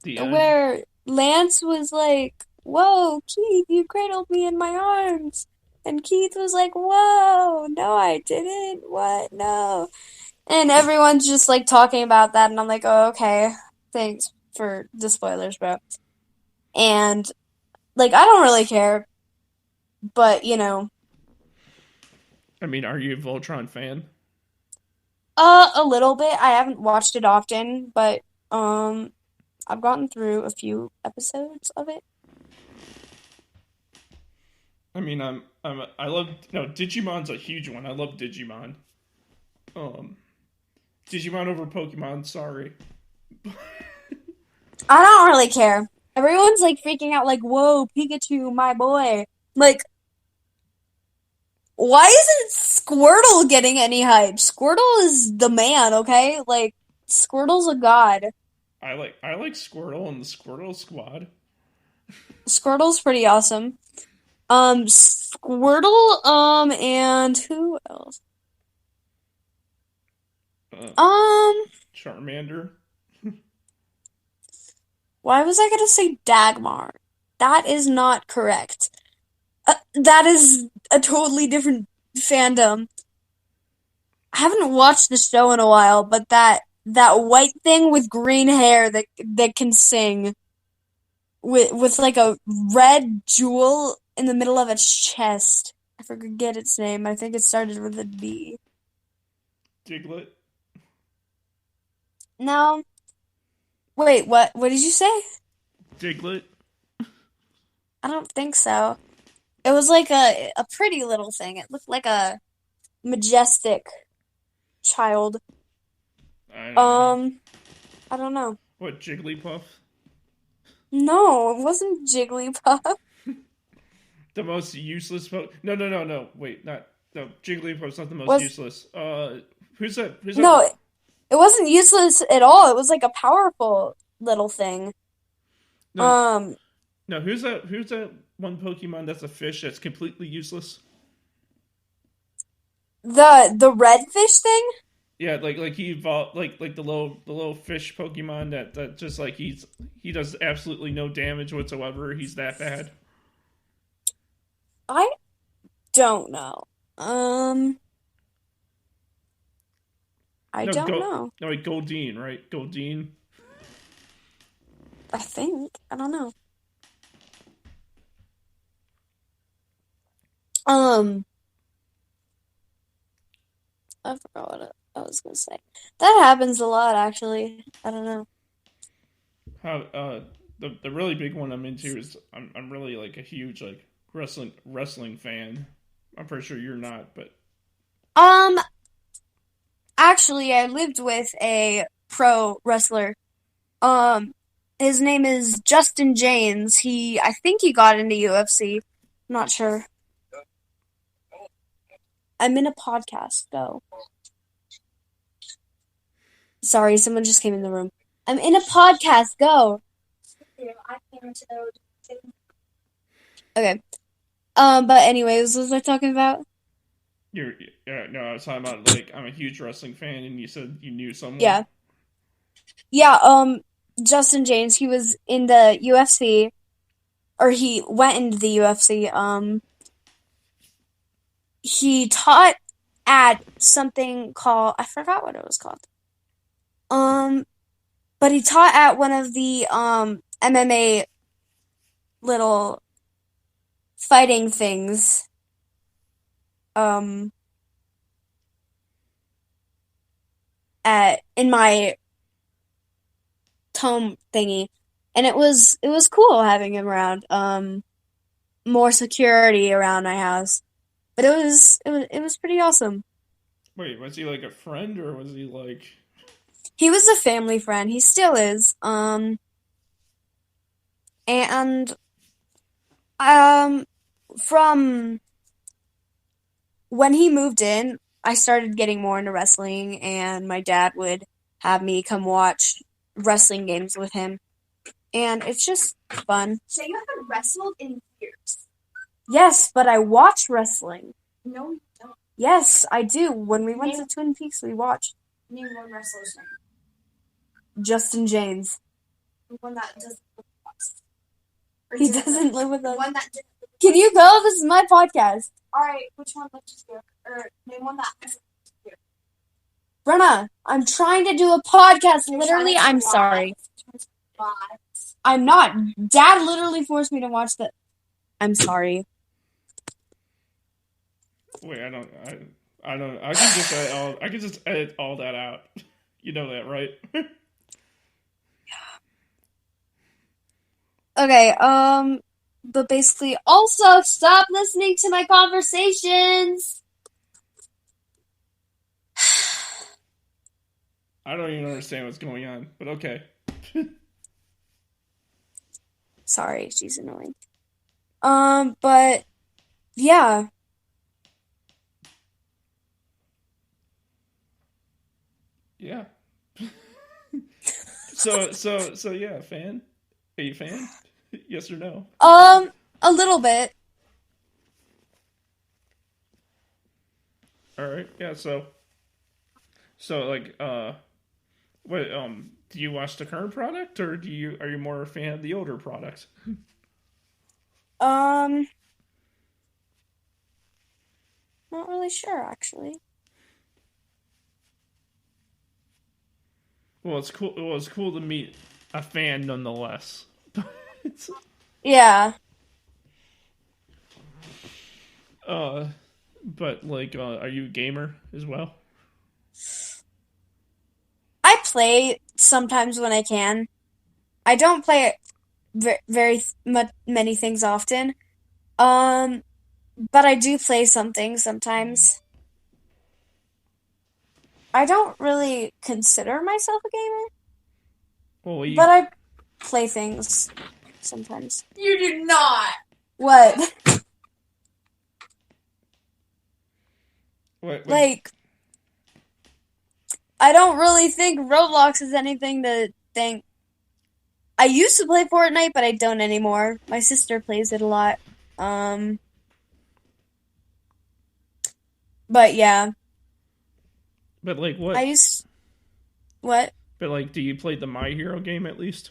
Speaker 1: The end.
Speaker 2: where Lance was like, "Whoa, Keith, you cradled me in my arms." And Keith was like, "Whoa, no, I didn't. What? No." And everyone's just like talking about that, and I'm like, "Oh, okay. Thanks for the spoilers, bro." And like, I don't really care, but
Speaker 1: Are you a Voltron fan?
Speaker 2: a little bit. I haven't watched it often, but um, I've gotten through a few episodes of it.
Speaker 1: I love no Digimon's a huge one. I love Digimon. Um, Digimon over Pokemon. Sorry.
Speaker 2: I don't really care. Everyone's like freaking out, like, "Whoa, Pikachu, my boy!" Like, why isn't Squirtle getting any hype? Squirtle is the man, okay? Like, Squirtle's a god.
Speaker 1: I like Squirtle and the Squirtle Squad.
Speaker 2: Squirtle's pretty awesome. Squirtle, and who else?
Speaker 1: Uh,
Speaker 2: Um,
Speaker 1: Charmander.
Speaker 2: Why was I gonna say Dagmar? That is not correct. That is a totally different fandom. I haven't watched the show in a while, but that white thing with green hair that can sing with like a red jewel in the middle of its chest. I forget its name. I think it started with a D.
Speaker 1: Diglett.
Speaker 2: No. Wait, what? What did you say?
Speaker 1: Diglett.
Speaker 2: I don't think so. It was like a pretty little thing. It looked like a majestic child.
Speaker 1: I don't know.
Speaker 2: Um, I don't know.
Speaker 1: What, Jigglypuff?
Speaker 2: No, it wasn't Jigglypuff.
Speaker 1: The most useless No, no, no, no. Wait, not no. Jigglypuff's not the most
Speaker 2: Was
Speaker 1: useless. Who's that? Who's that?
Speaker 2: no, it wasn't useless at all. It was like a powerful little thing.
Speaker 1: No,
Speaker 2: Um,
Speaker 1: no. Who's that? Who's that one Pokemon that's a fish that's completely useless?
Speaker 2: the red fish thing?
Speaker 1: Yeah, like he evolved like the little fish Pokemon that just like he does absolutely no damage whatsoever. He's that bad.
Speaker 2: I don't know. Um, I
Speaker 1: No,
Speaker 2: don't know.
Speaker 1: no, like Goldeen, right? Goldeen.
Speaker 2: I think. I don't know. Um, I forgot what I was gonna say. That happens a lot, actually. I don't know.
Speaker 1: How the really big one I'm into is I'm really like a huge like wrestling fan. I'm pretty sure you're not, but
Speaker 2: Um, actually, I lived with a pro wrestler. Um, his name is Justin James. I think he got into UFC. Not sure. I'm in a podcast, though. Sorry, someone just came in the room. I'm in a podcast, go. Okay. But anyways, what was I talking about?
Speaker 1: you're no, I was talking about like I'm a huge wrestling fan, and you said you knew someone.
Speaker 2: Yeah. Yeah, Justin James, he was in the UFC, or he went into the UFC. He taught at something called, I forgot what it was called. Um, but he taught at one of the MMA little fighting things. Um, at in my home thingy, and it was cool having him around. More security around my house, but it was pretty awesome.
Speaker 1: Wait, was he like a friend or was he like?
Speaker 2: He was a family friend. He still is. And um, from when he moved in, I started getting more into wrestling, and my dad would have me come watch wrestling games with him, and it's just fun.
Speaker 3: So you haven't wrestled in years.
Speaker 2: Yes, but I watch wrestling.
Speaker 3: No, you don't.
Speaker 2: Yes, I do. When we went to Twin Peaks, we watched
Speaker 3: Name one wrestler's name.
Speaker 2: Justin James.
Speaker 3: One that doesn't live with us. Or
Speaker 2: He
Speaker 3: didn't
Speaker 2: doesn't live with us.
Speaker 3: One that didn't live with
Speaker 2: Can you go? This is my podcast.
Speaker 3: Alright, which one lives here? Or name one that hasn't lived here.
Speaker 2: Brenna, I'm trying to do a podcast.
Speaker 3: You're
Speaker 2: Literally,
Speaker 3: trying to
Speaker 2: I'm
Speaker 3: watch.
Speaker 2: sorry.
Speaker 3: But
Speaker 2: I'm not. Dad literally forced me to watch that. I'm sorry.
Speaker 1: Wait, I don't. I can just edit all. I can just edit all that out. You know that, right?
Speaker 2: Okay, but basically, also stop listening to my conversations.
Speaker 1: I don't even understand what's going on, but okay.
Speaker 2: Sorry, she's annoying. But yeah.
Speaker 1: Yeah. So yeah, fan? Are you a fan? Yes or no?
Speaker 2: A little bit.
Speaker 1: All right. Yeah. So like What do you watch the current product, or are you more a fan of the older product?
Speaker 2: Um, not really sure actually.
Speaker 1: Well, it's cool. Well, it's cool to meet a fan nonetheless. It's,
Speaker 2: Yeah,
Speaker 1: uh, but like, are you a gamer as well?
Speaker 2: I play sometimes when I can. I don't play very much many things often. Um, but I do play some things sometimes. I don't really consider myself a gamer,
Speaker 1: Well,
Speaker 2: but
Speaker 1: you
Speaker 2: I play things sometimes.
Speaker 3: You do not.
Speaker 2: What?
Speaker 1: what
Speaker 2: Like, I don't really think Roblox is anything to think. I used to play Fortnite, but I don't anymore. My sister plays it a lot. Um, but yeah,
Speaker 1: but like
Speaker 2: I
Speaker 1: what?
Speaker 2: used what?
Speaker 1: But like, do you play the My Hero game at least?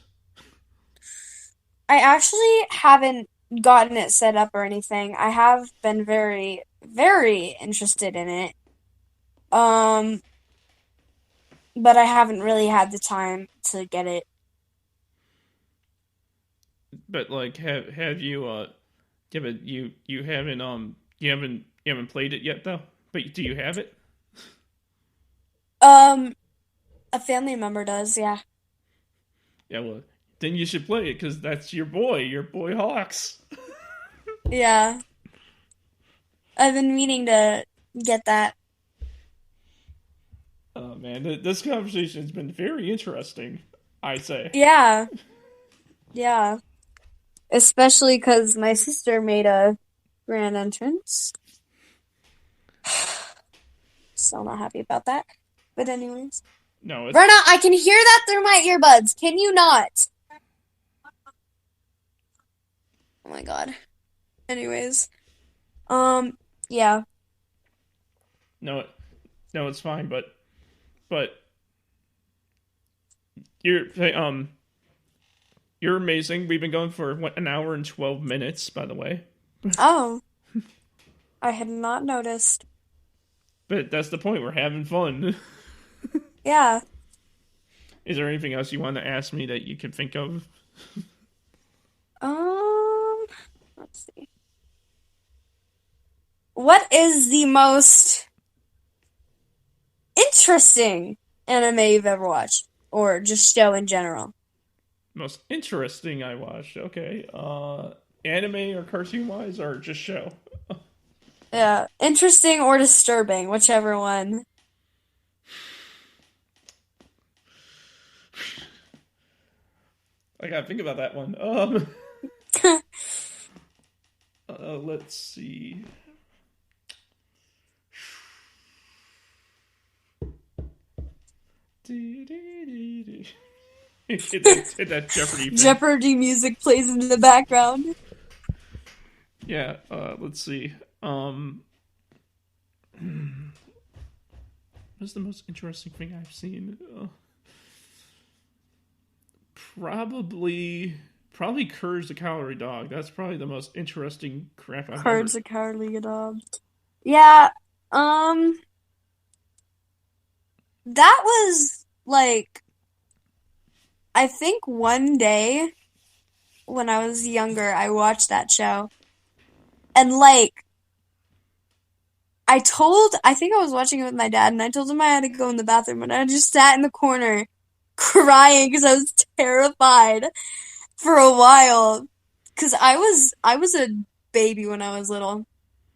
Speaker 2: I actually haven't gotten it set up or anything. I have been very, very interested in it. Um, but I haven't really had the time to get it.
Speaker 1: But like, have you yeah, but you haven't you haven't played it yet though. But do you have it?
Speaker 2: Um, a family member does, yeah.
Speaker 1: Yeah, well, then you should play it because that's your boy Hawks.
Speaker 2: Yeah. I've been meaning to get that.
Speaker 1: Oh man, this conversation has been very interesting. I say.
Speaker 2: Yeah, yeah. Especially because my sister made a grand entrance. Still not happy about that. But anyways.
Speaker 1: No, it's
Speaker 2: Rena, I can hear that through my earbuds. Can you not? Oh my god. Anyways. Yeah.
Speaker 1: no, no, it's fine. But you're you're amazing. We've been going for what, an hour and 12 minutes, by the way.
Speaker 2: Oh, I had not noticed.
Speaker 1: But that's the point. We're having fun.
Speaker 2: Yeah.
Speaker 1: Is there anything else you want to ask me that you can think of?
Speaker 2: Um, let's see. What is the most interesting anime you've ever watched? Or just show in general?
Speaker 1: Most interesting I watched. Okay. Anime or cartoon wise or just show?
Speaker 2: Yeah. Interesting or disturbing, whichever one.
Speaker 1: I gotta think about that one. Let's see. Hit that Jeopardy thing.
Speaker 2: Jeopardy music plays in the background.
Speaker 1: Yeah. Let's see. What's the most interesting thing I've seen? Probably Courage the Cowardly Dog. That's probably the most interesting crap I've ever.
Speaker 2: Courage the Cowardly Dog. Yeah, um, that was like, I think one day when I was younger, I watched that show. And like, I think I was watching it with my dad, and I told him I had to go in the bathroom, and I just sat in the corner crying because I was terrified for a while. Because I was a baby when I was little.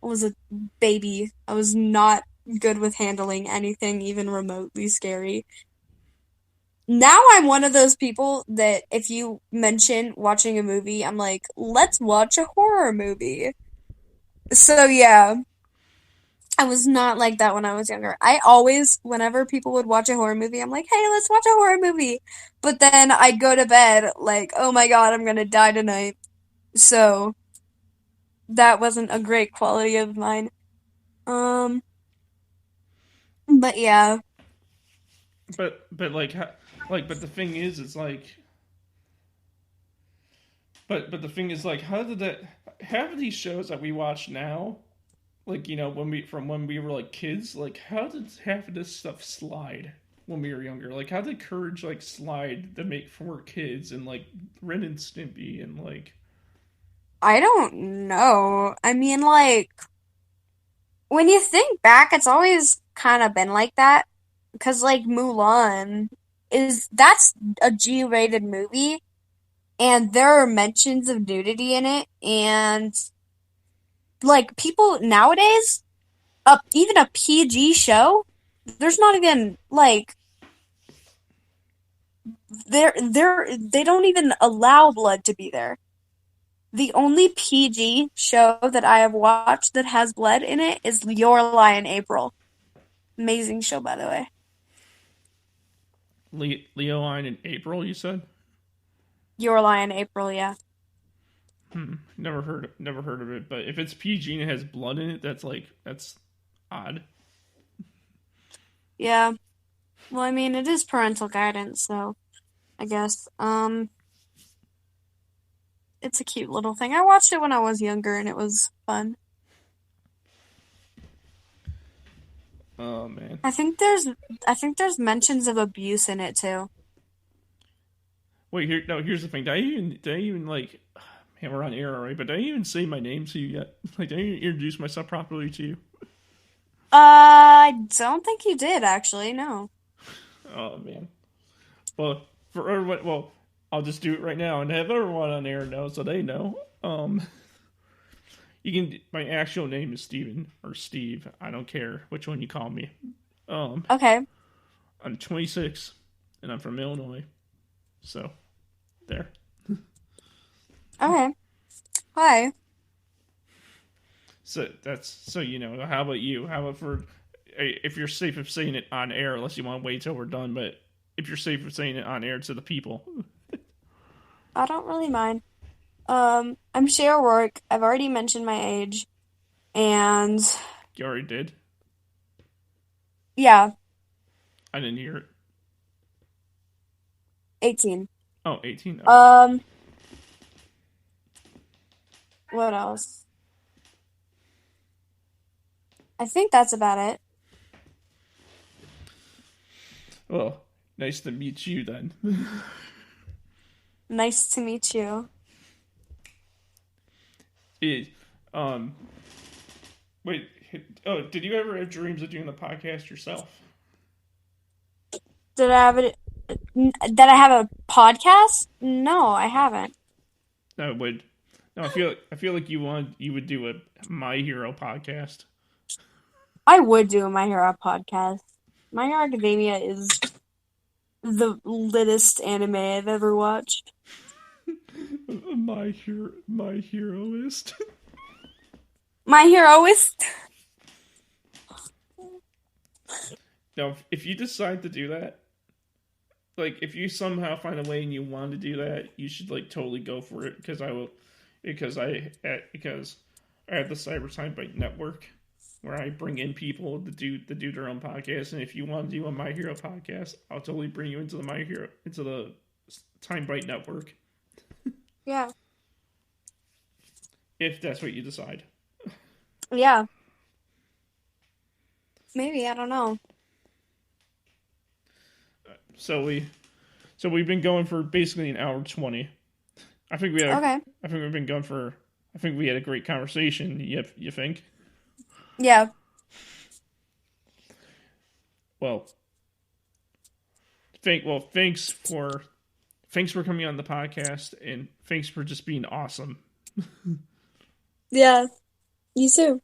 Speaker 2: I was a baby. I was not good with handling anything even remotely scary. Now I'm one of those people that if you mention watching a movie, I'm like, let's watch a horror movie. So yeah, I was not like that when I was younger. I always, whenever people would watch a horror movie, I'm like, hey, let's watch a horror movie. But then I'd go to bed like, oh my God, I'm gonna die tonight. So that wasn't a great quality of mine. Um, but yeah.
Speaker 1: but like but the thing is, it's like but the thing is like how did that half of these shows that we watch now, like when we were like kids, like how did half of this stuff slide when we were younger? Like how did Courage like slide to make for kids and like Ren and Stimpy and like
Speaker 2: I don't know. I mean, like, when you think back, it's always kind of been like that. Because, like, Mulan that's a G-rated movie, and there are mentions of nudity in it, and, like, people nowadays, even a PG show, there's not even, like, they don't even allow blood to be there. The only PG show that I have watched that has blood in it is Your Lie in April. Amazing show, by the way.
Speaker 1: Leo Line in April? You said.
Speaker 2: Your Lie in April, yeah.
Speaker 1: Never heard of it. But if it's PG and it has blood in it, that's odd.
Speaker 2: Yeah. Well, I mean, it is parental guidance, so I guess. It's a cute little thing. I watched it when I was younger, and it was fun.
Speaker 1: Oh man.
Speaker 2: I think there's mentions of abuse in it too.
Speaker 1: Wait, here's the thing. Did I even like man, we're on air already, but did I even say my name to you yet? Like did I even introduce myself properly to you?
Speaker 2: I don't think you did, actually, no.
Speaker 1: Oh man. Well, for everyone, I'll just do it right now and have everyone on air know so they know. You can. My actual name is Steven or Steve. I don't care which one you call me.
Speaker 2: Okay.
Speaker 1: I'm 26 and I'm from Illinois. So, there.
Speaker 2: Okay. Hi.
Speaker 1: So how about you? How about for if you're safe of saying it on air, unless you want to wait till we're done, but if you're safe of saying it on air to the people.
Speaker 2: I don't really mind. I'm Shae O'Rourke. I've already mentioned my age. And
Speaker 1: You already did?
Speaker 2: yeah,
Speaker 1: I didn't hear it.
Speaker 2: 18.
Speaker 1: Oh, 18.
Speaker 2: What else? I think that's about it.
Speaker 1: Well, nice to meet you then.
Speaker 2: Nice to meet you.
Speaker 1: It, um, wait. Oh, did you ever have dreams of doing the podcast yourself?
Speaker 2: Did I have it? Did I have a podcast? No, I haven't.
Speaker 1: No, would. No, I feel like you would do a My Hero podcast.
Speaker 2: I would do a My Hero podcast. My Hero Academia is the littest anime I've ever watched.
Speaker 1: My heroist.
Speaker 2: My Heroist.
Speaker 1: Now, if you decide to do that, like if you somehow find a way and you want to do that, you should like totally go for it because because I have the Cyber Timebite network where I bring in people to do their own podcast, and if you want to do a My Hero podcast, I'll totally bring you into the Timebite network.
Speaker 2: Yeah.
Speaker 1: If that's what you decide.
Speaker 2: Yeah. Maybe, I don't know.
Speaker 1: So we've been going for basically an hour 20. I think we had
Speaker 2: Okay.
Speaker 1: I think we've been going for I think we had a great conversation. You think?
Speaker 2: Yeah.
Speaker 1: Well, thanks for coming on the podcast and thanks for just being awesome.
Speaker 2: Yeah. You too.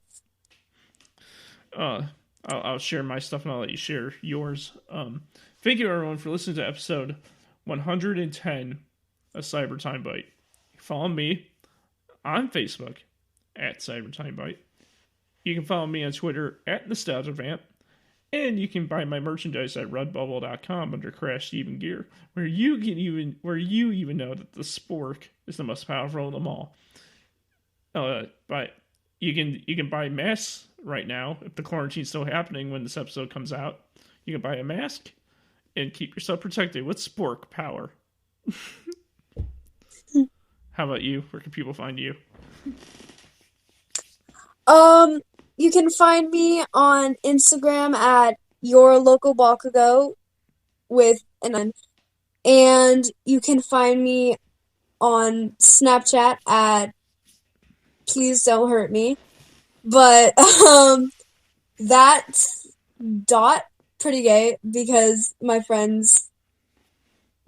Speaker 1: I'll share my stuff and I'll let you share yours. Thank you everyone for listening to episode 110 of Cyber Time Bite. Follow me on Facebook at Cyber Time Bite. You can follow me on Twitter at NostalgiaVamp. And you can buy my merchandise at redbubble.com under Crash Steven Gear, where you even know that the spork is the most powerful of them all. But you can buy masks right now if the quarantine's still happening when this episode comes out. You can buy a mask and keep yourself protected with spork power. How about you? Where can people find you?
Speaker 2: You can find me on Instagram at your local Bakugo with an N. And you can find me on Snapchat at please don't hurt me. But that's dot pretty gay because my friends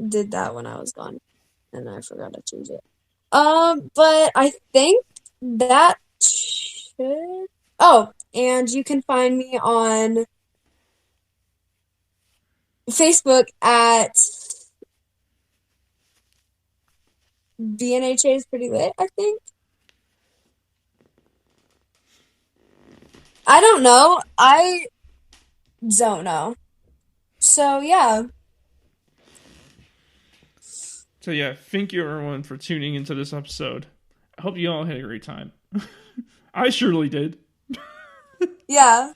Speaker 2: did that when I was gone and I forgot to change it. But I think that should. Oh, and you can find me on Facebook at BNHA is pretty lit, I think. I don't know. I don't know. So, yeah.
Speaker 1: So yeah, thank you everyone for tuning into this episode. I hope you all had a great time. I surely did.
Speaker 2: Yeah.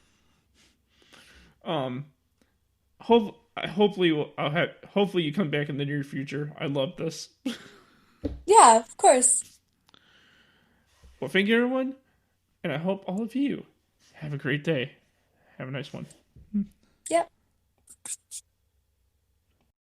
Speaker 1: Hopefully hopefully you come back in the near future. I love this.
Speaker 2: Yeah, of course.
Speaker 1: Well, thank you everyone, and I hope all of you have a great day. Have a nice one.
Speaker 2: Yep.